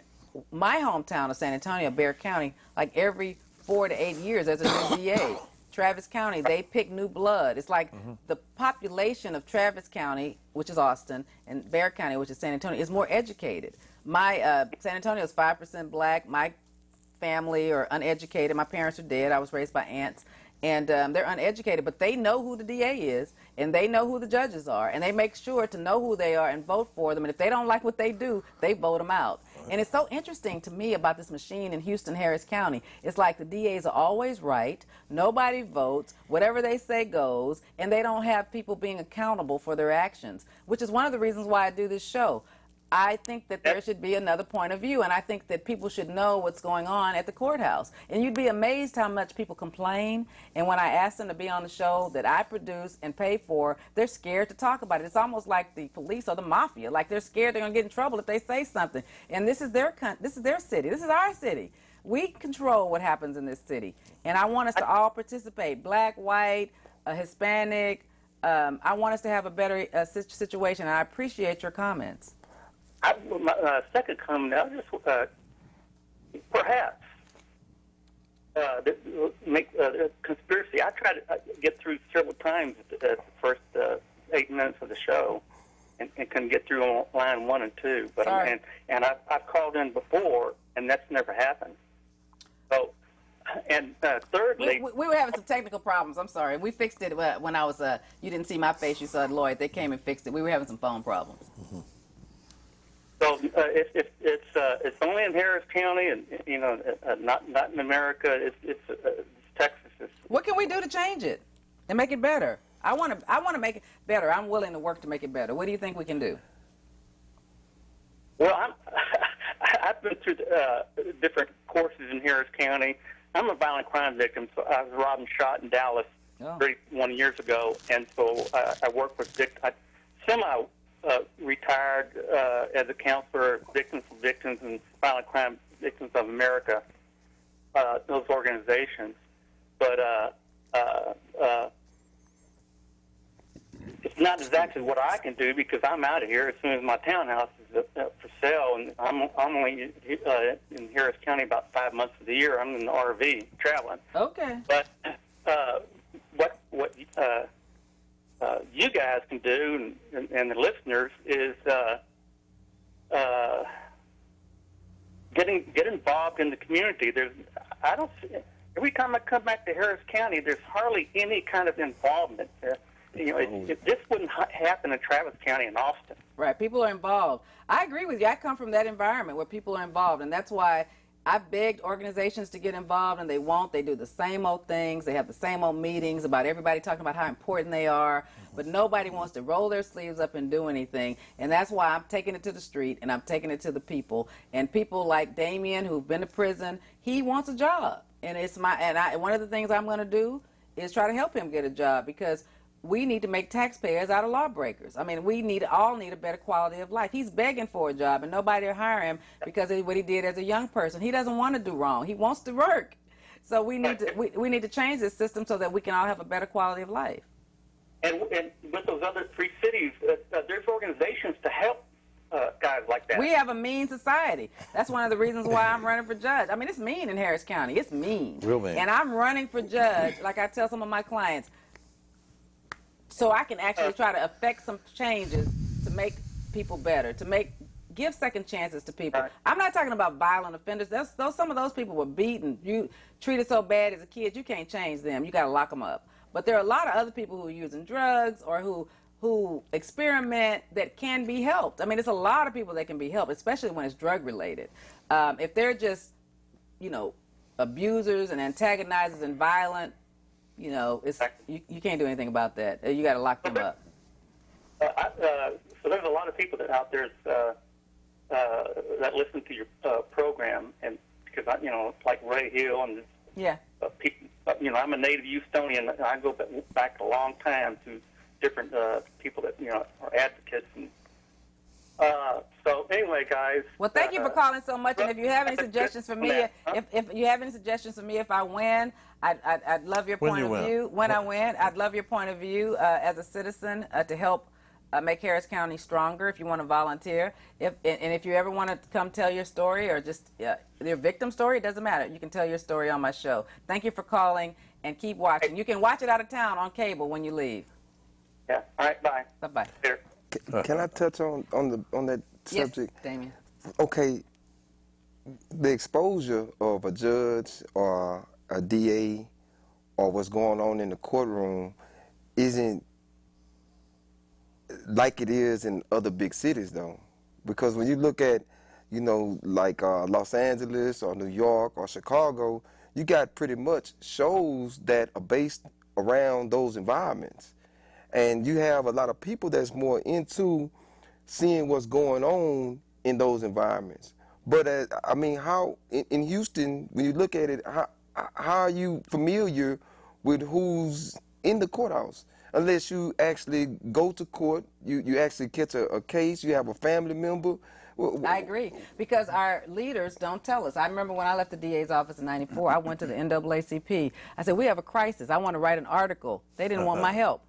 my hometown of San Antonio, Bexar County, like every 4 to 8 years, there's a new DA. Travis County, they pick new blood. It's like the population of Travis County, which is Austin, and Bexar County, which is San Antonio, is more educated. My San Antonio is 5% black. My family are uneducated. My parents are dead. I was raised by aunts. And they're uneducated, but they know who the DA is, and they know who the judges are, and they make sure to know who they are and vote for them. And if they don't like what they do, they vote them out. And it's so interesting to me about this machine in Houston, Harris County. It's like the DAs are always right. Nobody votes. Whatever they say goes. And they don't have people being accountable for their actions, which is one of the reasons why I do this show. I think that there should be another point of view, and I think that people should know what's going on at the courthouse. And you'd be amazed how much people complain, and when I ask them to be on the show that I produce and pay for, they're scared to talk about it. It's almost like the police or the mafia. Like they're scared they're going to get in trouble if they say something. And this is their city. This is our city. We control what happens in this city. And I want us to all participate, black, white, Hispanic. I want us to have a better situation, and I appreciate your comments. My second comment, I just perhaps make a conspiracy. I tried to get through several times at the first 8 minutes of the show, and couldn't get through on line 1 and 2. But and I've called in before, and that's never happened. So, and thirdly, we were having some technical problems. I'm sorry. We fixed it when I was. You didn't see my face. You saw Lloyd. They came and fixed it. We were having some phone problems. Mm-hmm. So it's only in Harris County, and not in America. It's Texas. What can we do to change it and make it better? I want to make it better. I'm willing to work to make it better. What do you think we can do? Well, I've been through different courses in Harris County. I'm a violent crime victim, so I was robbed and shot in Dallas 31 years ago, and so I work with retired as a counselor, victims and violent crime victims of America, those organizations. But it's not exactly what I can do because I'm out of here as soon as my townhouse is up for sale, and I'm only in Harris County about 5 months of the year. I'm in the RV traveling. Okay. But what you guys can do and the listeners is get involved in the community. Every time I come back to Harris County, there's hardly any kind of involvement. This wouldn't happen in Travis County and Austin. Right, people are involved. I agree with you. I come from that environment where people are involved, and that's why I've begged organizations to get involved, and they won't. They do the same old things. They have the same old meetings about everybody talking about how important they are, but nobody wants to roll their sleeves up and do anything, and that's why I'm taking it to the street, and I'm taking it to the people. And people like Damien, who've been to prison, he wants a job, and one of the things I'm going to do is try to help him get a job, because we need to make taxpayers out of lawbreakers. I mean, we all need a better quality of life. He's begging for a job, and nobody will hire him because of what he did as a young person. He doesn't want to do wrong. He wants to work. So we need to change this system so that we can all have a better quality of life. And with those other 3 cities, there's organizations to help guys like that. We have a mean society. That's one of the reasons why I'm running for judge. I mean, it's mean in Harris County. It's mean. Real mean. And I'm running for judge, like I tell some of my clients, so I can actually try to affect some changes to make people better, give second chances to people. Right. I'm not talking about violent offenders. Some of those people were beaten. You treated so bad as a kid, you can't change them. You got to lock them up. But there are a lot of other people who are using drugs or who experiment that can be helped. I mean, there's a lot of people that can be helped, especially when it's drug related. If they're just, abusers and antagonizers and violent, you can't do anything about that. You got to lock them up. So there's a lot of people out there that listen to your program, and because like Ray Hill and people, I'm a native Houstonian. And I go back a long time to different people that are advocates. And so anyway, guys. Well, thank you for calling so much. And if you have any suggestions for me, if you have any suggestions for me, if I win, I'd love your point of view. When I win, I'd love your point of view as a citizen to help make Harris County stronger. If you want to volunteer, if you ever want to come tell your story or just your victim story, it doesn't matter. You can tell your story on my show. Thank you for calling, and keep watching. You can watch it out of town on cable when you leave. Yeah. All right. Bye. Bye. Can I touch on that subject? Yes, Damien. Okay. The exposure of a judge or a DA or what's going on in the courtroom isn't like it is in other big cities, though. Because when you look at, like Los Angeles or New York or Chicago, you got pretty much shows that are based around those environments. And you have a lot of people that's more into seeing what's going on in those environments. But how in Houston, when you look at it, how are you familiar with who's in the courthouse? Unless you actually go to court, you actually catch a case, you have a family member. I agree, because our leaders don't tell us. I remember when I left the DA's office in '94, I went to the NAACP. I said, we have a crisis. I want to write an article. They didn't want my help.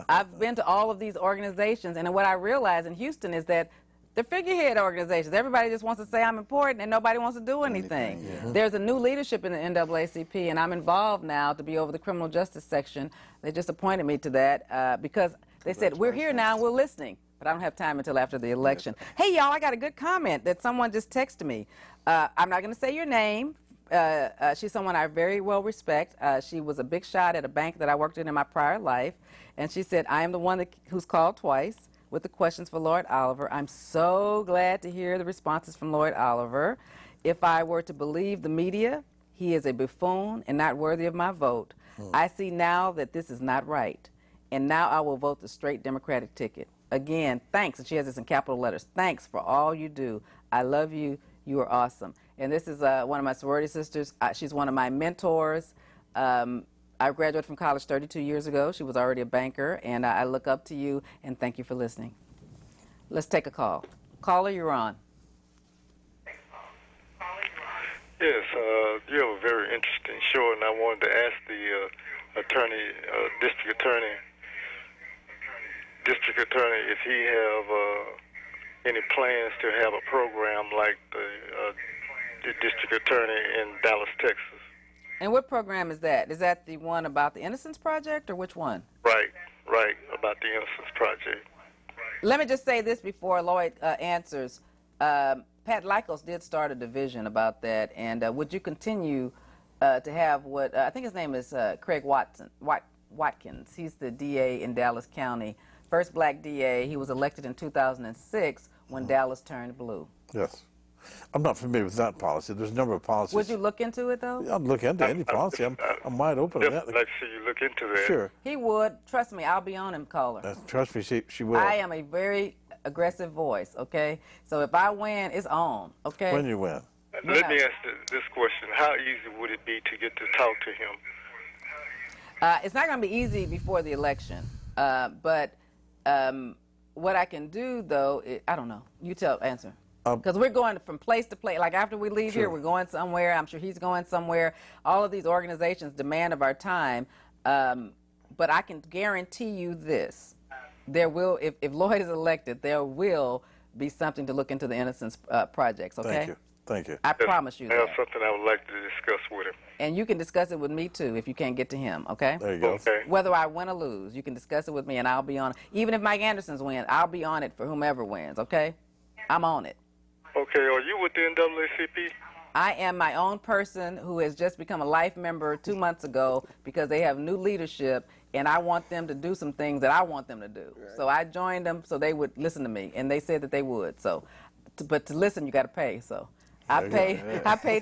I've been to all of these organizations, and what I realized in Houston is that they're figurehead organizations. Everybody just wants to say I'm important, and nobody wants to do anything. Yeah. There's a new leadership in the NAACP, and I'm involved now to be over the criminal justice section. They just appointed me to that because they said, we're here now, we're listening. But I don't have time until after the election. Hey, y'all, I got a good comment that someone just texted me. I'm not going to say your name. She's someone I very well respect. She was a big shot at a bank that I worked in my prior life. And she said, I am the one who's called twice with the questions for Lloyd Oliver. I'm so glad to hear the responses from Lloyd Oliver. If I were to believe the media, he is a buffoon and not worthy of my vote. I see now that this is not right. And now I will vote the straight Democratic ticket. Again, thanks, and she has this in capital letters, thanks for all you do. I love you. You are awesome. And this is one of my sorority sisters. She's one of my mentors. I graduated from college 32 years ago. She was already a banker, and I look up to you, and thank you for listening. Let's take a call. Caller, you're on. Yes, you have a very interesting show, and I wanted to ask the district attorney, if he have any plans to have a program like the district attorney in Dallas, Texas. And what program is that? Is that the one about the Innocence Project, or which one? Right. A about the Innocence Project. Let me just say this before Lloyd answers. Pat Lykos did start a division about that, and would you continue to have what I think his name is Craig Watkins. He's the DA in Dallas County, first black DA. He was elected in 2006 when Dallas turned blue. Yes. I'm not familiar with that policy. There's a number of policies. Would you look into it, though? I'd look into any policy. I'm wide open to that. I'd like to see you look into that. Sure. He would. Trust me, I'll be on him, caller. Trust me, she will. I am a very aggressive voice, okay? So if I win, it's on, okay? When you win. Let me ask this question. How easy would it be to get to talk to him? It's not going to be easy before the election, but what I can do, though, I don't know. You answer. Because we're going from place to place. Like after we leave here, we're going somewhere. I'm sure he's going somewhere. All of these organizations demand of our time. But I can guarantee you this. There will, if Lloyd is elected, there will be something to look into the Innocence projects, okay? Thank you. Thank you. I promise you that. I have something I would like to discuss with him. And you can discuss it with me, too, if you can't get to him, okay? There you go. Okay. Whether I win or lose, you can discuss it with me, and I'll be on it. Even if Mike Anderson's win, I'll be on it for whomever wins, okay? I'm on it. Okay, are you with the NAACP? I am my own person who has just become a life member 2 months ago because they have new leadership, and I want them to do some things that I want them to do. Right. So I joined them so they would listen to me, and they said that they would. So, but to listen, you got to pay. So I paid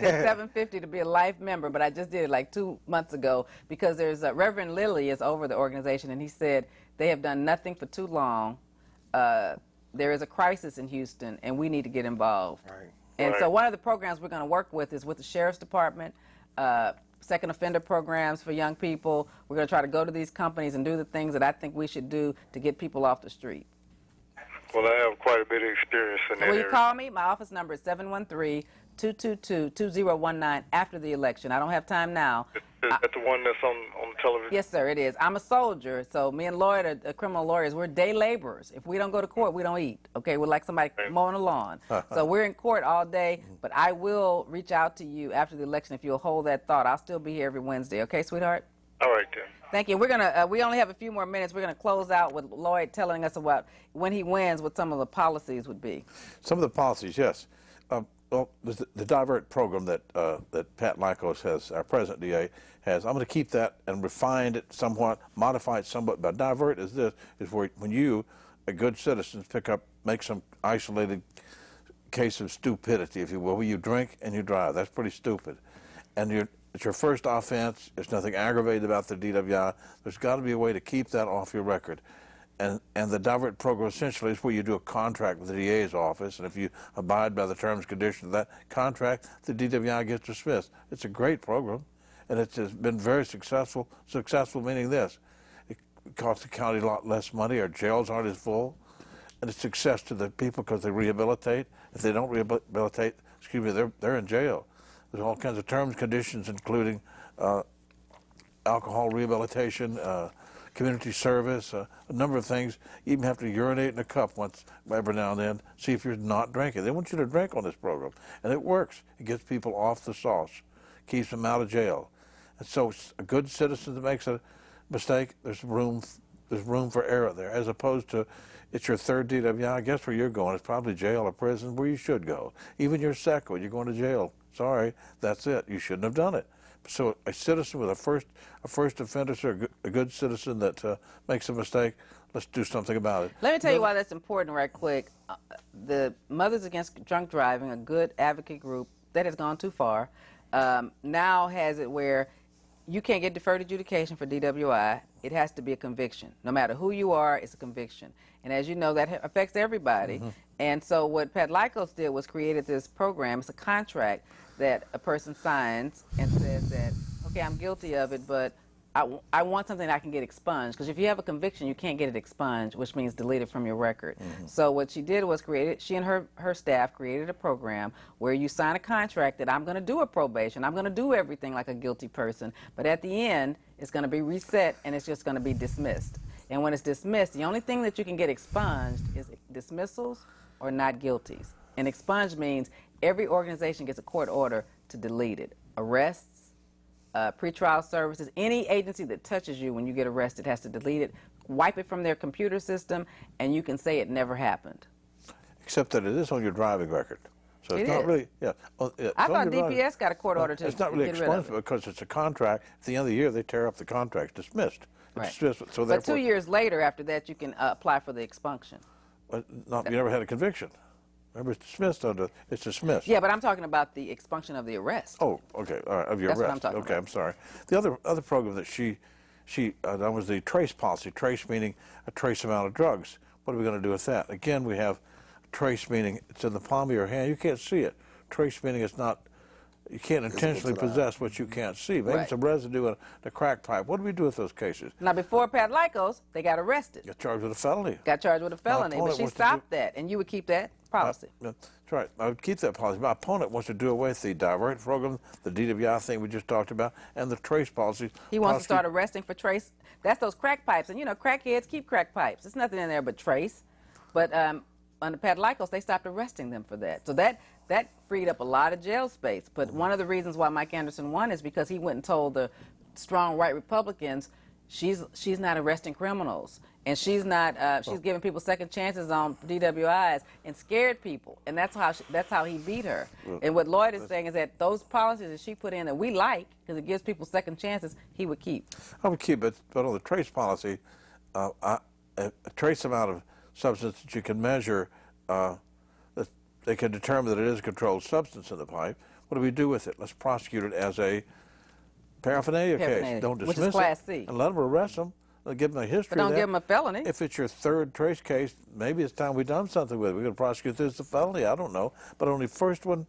that $750 to be a life member, but I just did it like 2 months ago because there's Reverend Lilly is over the organization, and he said they have done nothing for too long. There is a crisis in Houston, and we need to get involved. Right. And so one of the programs we're going to work with is with the Sheriff's Department, second offender programs for young people. We're going to try to go to these companies and do the things that I think we should do to get people off the street. Well, I have quite a bit of experience in that Will area. you call me? My office number is 713-222-2019 after the election. I don't have time now. Is that the one that's on television? Yes, sir, it is. I'm a soldier, so me and Lloyd are criminal lawyers. We're day laborers. If we don't go to court, we don't eat, okay? We're like somebody mowing the lawn. So we're in court all day, but I will reach out to you after the election if you'll hold that thought. I'll still be here every Wednesday, okay, sweetheart? All right, then. Thank you. We're gonna. We only have a few more minutes. We're gonna close out with Lloyd telling us about when he wins, what some of the policies would be. Some of the policies, yes. Well, the divert program that Pat Lykos has, our present DA has. I'm going to keep that and refine it somewhat, modify it somewhat. But divert is where when you, a good citizen, make some isolated case of stupidity, if you will, where you drink and you drive. That's pretty stupid, and it's your first offense. There's nothing aggravated about the DWI. There's got to be a way to keep that off your record. And the divert program essentially is where you do a contract with the DA's office, and if you abide by the terms and conditions of that contract, the DWI gets dismissed. It's a great program, and it's been very successful. Successful meaning this: it costs the county a lot less money. Our jails aren't as full, and it's success to the people because they rehabilitate. If they don't rehabilitate, they're in jail. There's all kinds of terms and conditions, including alcohol rehabilitation, community service, a number of things. You even have to urinate in a cup once every now and then, see if you're not drinking. They want you to drink on this program, and it works. It gets people off the sauce, keeps them out of jail. And so a good citizen that makes a mistake, there's room for error there, as opposed to it's your third DWI. Guess where you're going? It's probably jail or prison, where you should go. Even your second, you're going to jail. Sorry, that's it. You shouldn't have done it. So a citizen with a first offender, or a good citizen that makes a mistake, let's do something about it. Let me tell you why that's important right quick. The Mothers Against Drunk Driving, a good advocate group that has gone too far, now has it where you can't get deferred adjudication for DWI. It has to be a conviction. No matter who you are, it's a conviction. And as you know, that affects everybody. Mm-hmm. And so what Pat Lykos did was created this program. It's a contract that a person signs and says that, okay, I'm guilty of it, but I want something I can get expunged. Because if you have a conviction, you can't get it expunged, which means deleted from your record. Mm-hmm. So what she did was she and her staff created a program where you sign a contract that I'm going to do a probation. I'm going to do everything like a guilty person. But at the end, it's going to be reset, and it's just going to be dismissed. And when it's dismissed, the only thing that you can get expunged is dismissals or not guilties. And expunged means every organization gets a court order to delete it. Arrests, pretrial services, any agency that touches you when you get arrested has to delete it. wipe it from their computer system, and you can say it never happened. Except that it is on your driving record. So it's not really, yeah. I thought DPS got a court order to It's not really expunged because it's a contract. At the end of the year, they tear up the contract. It's dismissed. It's dismissed. So but 2 years later, after that, you can apply for the expunction. You never had a conviction. Remember, it's dismissed it's dismissed. Yeah, but I'm talking about the expunction of the arrest. Oh, okay, all right, of your That's arrest. What I'm talking okay, about. I'm sorry. The other program that that was the trace policy. Trace meaning a trace amount of drugs. What are we going to do with that? Again, we have trace meaning it's in the palm of your hand. You can't see it. Trace meaning it's not. You can't intentionally possess what you can't see. Maybe it's a residue in a crack pipe. What do we do with those cases? Now, before Pat Lykos, they got arrested. Got charged with a felony. Got charged with a felony, but she stopped that, and you would keep that policy. That's right. I would keep that policy. My opponent wants to do away with the divert program, the DWI thing we just talked about, and the trace policy. He wants to start arresting for trace. That's those crack pipes, and you know, crackheads keep crack pipes. There's nothing in there but trace. But under Pat Lykos, they stopped arresting them for that. So that freed up a lot of jail space. But one of the reasons why Mike Anderson won is because he went and told the strong white Republicans, she's not arresting criminals, and she's not she's giving people second chances on DWIs and scared people, and that's how he beat her. And what Lloyd is saying is that those policies that she put in that we like, because it gives people second chances, he would keep. I would keep it, but on the trace policy, a trace amount of substance that you can measure, they can determine that it is a controlled substance in the pipe. What do we do with it? Let's prosecute it as a paraphernalia case. Don't dismiss which is Class C. And let them arrest them. Give them a history. But don't of that. give them a felony. If it's your third trace case, maybe it's time we've done something with it. We're going to prosecute this as a felony. I don't know. But on the first one,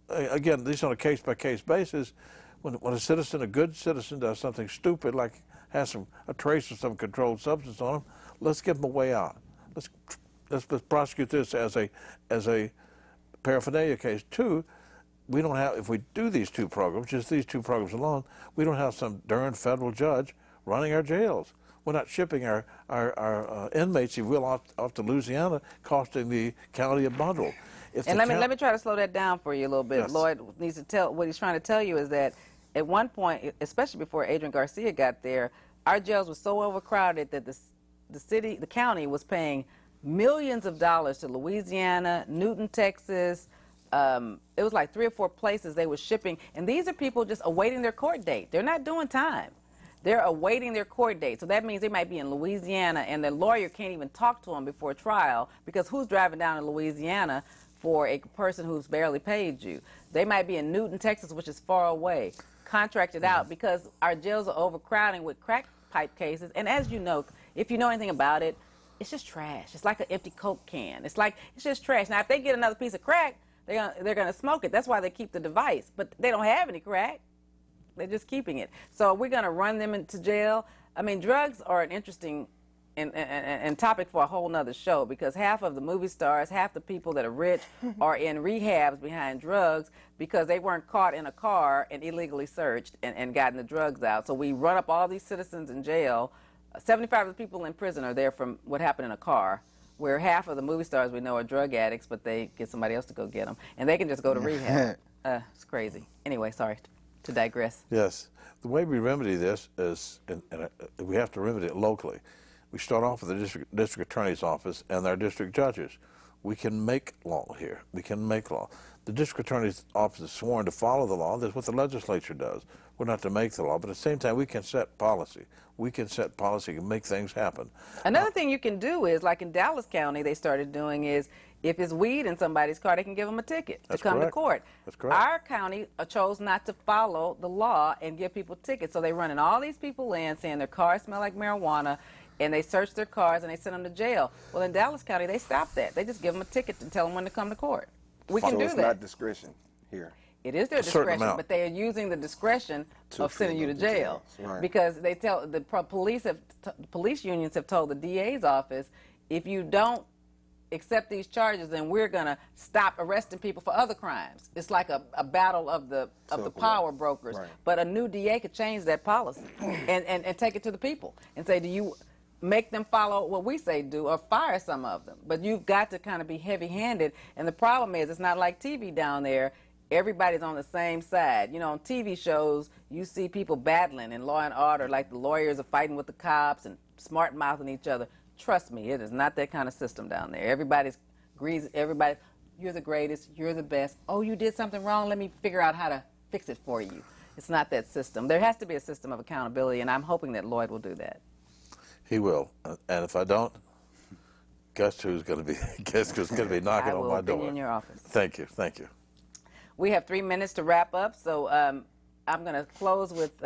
again, these on a case-by-case basis, when a citizen, a good citizen, does something stupid, like has a trace of some controlled substance on them, let's give them a way out. Let's prosecute this as a paraphernalia case. Two, we don't have, if we do these two programs, just these two programs alone, we don't have some darn federal judge running our jails. We're not shipping our inmates, if you will, off to Louisiana, costing the county a bundle. And let me try to slow that down for you a little bit. Yes. Lloyd needs to tell, what he's trying to tell you is that at one point, especially before Adrian Garcia got there, our jails were so overcrowded that the county was paying millions of dollars to Louisiana, Newton, Texas. It was like 3 or 4 places they were shipping. And these are people just awaiting their court date. They're not doing time. They're awaiting their court date. So that means they might be in Louisiana, and the lawyer can't even talk to them before trial, because who's driving down to Louisiana for a person who's barely paid you? They might be in Newton, Texas, which is far away, contracted out, because our jails are overcrowding with crack pipe cases. And as you know, if you know anything about it, it's just trash. It's like an empty Coke can. It's just trash. Now, if they get another piece of crack, they're gonna smoke it. That's why they keep the device. But they don't have any crack. They're just keeping it. So we're gonna run them into jail. I mean, drugs are an interesting and topic for a whole nother show, because half of the movie stars, half the people that are rich are in rehabs behind drugs because they weren't caught in a car and illegally searched and gotten the drugs out. So we run up all these citizens in jail. 75 of the people in prison are there from what happened in a car, where half of the movie stars we know are drug addicts, but they get somebody else to go get them, and they can just go to rehab. It's crazy. Anyway, sorry to digress. Yes. The way we remedy this is, and we have to remedy it locally. We start off with the district attorney's office and our district judges. We can make law here. We can make law. The district attorney's office is sworn to follow the law. That's what the legislature does. We're not to make the law, but at the same time, we can set policy. We can set policy and make things happen. Another thing you can do is, like in Dallas County, they started doing is, if it's weed in somebody's car, they can give them a ticket to come to court. That's correct. Our county chose not to follow the law and give people tickets. So they're running all these people in, saying their cars smell like marijuana, and they search their cars and they send them to jail. Well, in Dallas County, they stopped that. They just give them a ticket to tell them when to come to court. We can do that. So it's not discretion here. It is their discretion, but they are using the discretion of sending you to jail, because they tell the police unions have told the DA's office, if you don't accept these charges, then we're going to stop arresting people for other crimes. It's like a battle of the power brokers. Right. But a new DA could change that policy and take it to the people and say, do you make them follow what we say do, or fire some of them? But you've got to kind of be heavy-handed. And the problem is, it's not like TV down there. Everybody's on the same side. You know, on TV shows, you see people battling in Law and Order, like the lawyers are fighting with the cops and smart mouthing each other. Trust me, it is not that kind of system down there. Everybody agrees, everybody, you're the greatest, you're the best. Oh, you did something wrong, let me figure out how to fix it for you. It's not that system. There has to be a system of accountability, and I'm hoping that Lloyd will do that. He will. And if I don't, guess who's going to be knocking on my door? I will be in your office. Thank you. Thank you. We have 3 minutes to wrap up, so I'm going to close with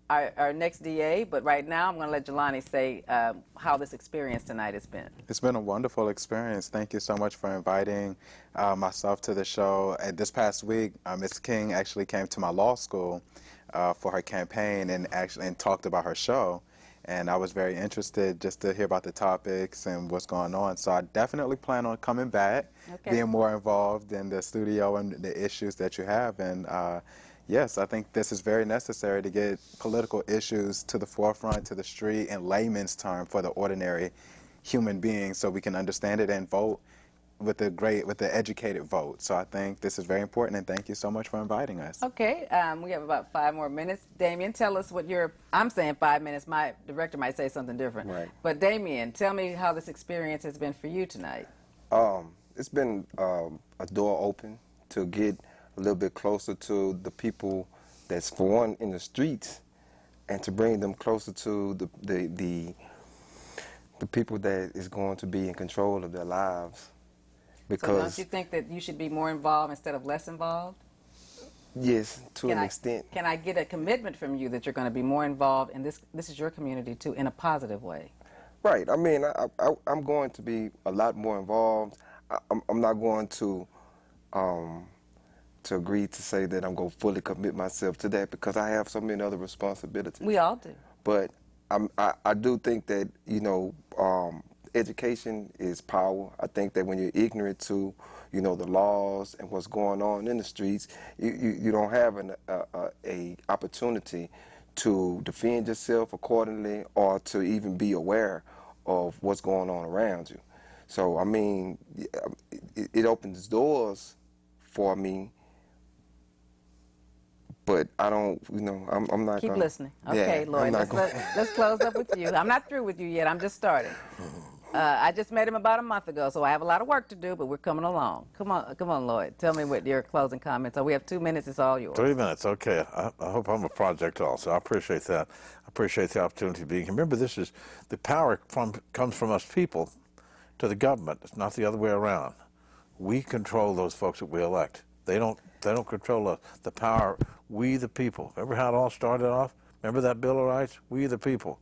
our next DA, but right now I'm going to let Jelani say how this experience tonight has been. It's been a wonderful experience. Thank you so much for inviting myself to the show. And this past week, Ms. King actually came to my law school for her campaign and talked about her show. And I was very interested just to hear about the topics and what's going on. So I definitely plan on coming back, being more involved in the studio and the issues that you have. And yes, I think this is very necessary to get political issues to the forefront, to the street, in layman's term for the ordinary human being, so we can understand it and vote with the educated vote. So I think this is very important, and thank you so much for inviting us. Okay, we have about 5 more minutes. Damien, tell us what I'm saying 5 minutes. My director might say something different. Right. But Damien, tell me how this experience has been for you tonight. It's been a door open to get a little bit closer to the people that's, for one, in the streets, and to bring them closer to the people that is going to be in control of their lives. Because, so don't you think that you should be more involved instead of less involved? Yes, to an extent. Can I get a commitment from you that you're going to be more involved in this is your community too, in a positive way? Right. I mean, I'm going to be a lot more involved. I'm not going to agree to say that I'm going to fully commit myself to that, because I have so many other responsibilities. We all do. But I do think that, you know, education is power. I think that when you're ignorant to, you know, the laws and what's going on in the streets, you don't have a opportunity to defend yourself accordingly, or to even be aware of what's going on around you. So, I mean, it opens doors for me, but I don't, you know, I'm not Keep gonna, listening. Okay, yeah, Lloyd, let's close up with you. I'm not through with you yet. I'm just starting. I just met him about a month ago, so I have a lot of work to do, but we're coming along. Come on, Lloyd. Tell me what your closing comments are. We have 2 minutes. It's all yours. 3 minutes. Okay. I hope I'm a project also. I appreciate that. I appreciate the opportunity of being here. Remember, this is the power comes from us people to the government. It's not the other way around. We control those folks that we elect. They don't control us. The power, we the people. Remember how it all started off? Remember that Bill of Rights? We the people.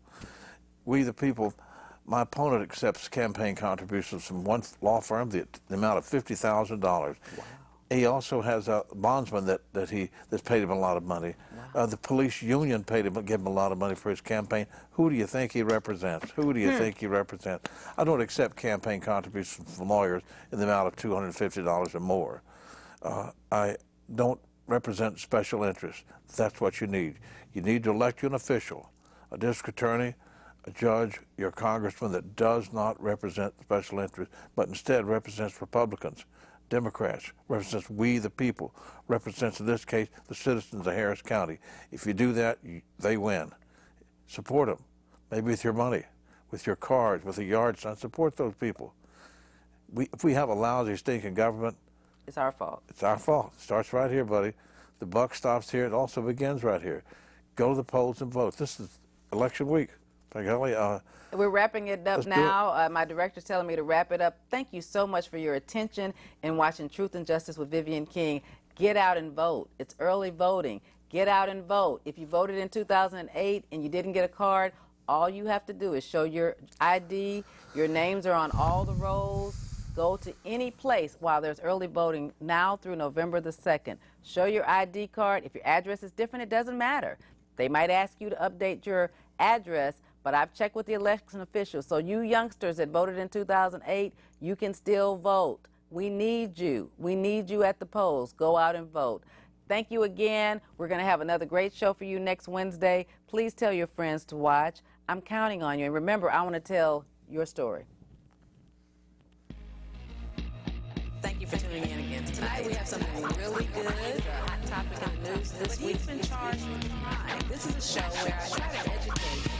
We the people. My opponent accepts campaign contributions from one law firm, the amount of $50,000. Wow. He also has a bondsman that's paid him a lot of money. Wow. The police union gave him a lot of money for his campaign. Who do you think he represents? Who do you think he represents? I don't accept campaign contributions from lawyers in the amount of $250 or more. I don't represent special interests. That's what you need. You need to elect you an official, a district attorney, a judge, your congressman that does not represent special interests, but instead represents Republicans, Democrats, represents we the people, represents in this case the citizens of Harris County. If you do that, they win. Support them, maybe with your money, with your cards, with a yard sign. Support those people. If we have a lousy, stinking government, it's our fault. It's our fault. It starts right here, buddy. The buck stops here. It also begins right here. Go to the polls and vote. This is election week. We're wrapping it up now. My director's telling me to wrap it up. Thank you so much for your attention in watching Truth and Justice with Vivian King. Get out and vote. It's early voting. Get out and vote. If you voted in 2008 and you didn't get a card, all you have to do is show your ID. Your names are on all the rolls. Go to any place while there's early voting now through November the 2nd. Show your ID card. If your address is different, it doesn't matter. They might ask you to update your address, but I've checked with the election officials. So you youngsters that voted in 2008, you can still vote. We need you. We need you at the polls. Go out and vote. Thank you again. We're going to have another great show for you next Wednesday. Please tell your friends to watch. I'm counting on you. And remember, I want to tell your story. Thank you for tuning in again tonight. We have something really good, a hot topic in the news this week. He's been charged with crime. This is a show where I try to educate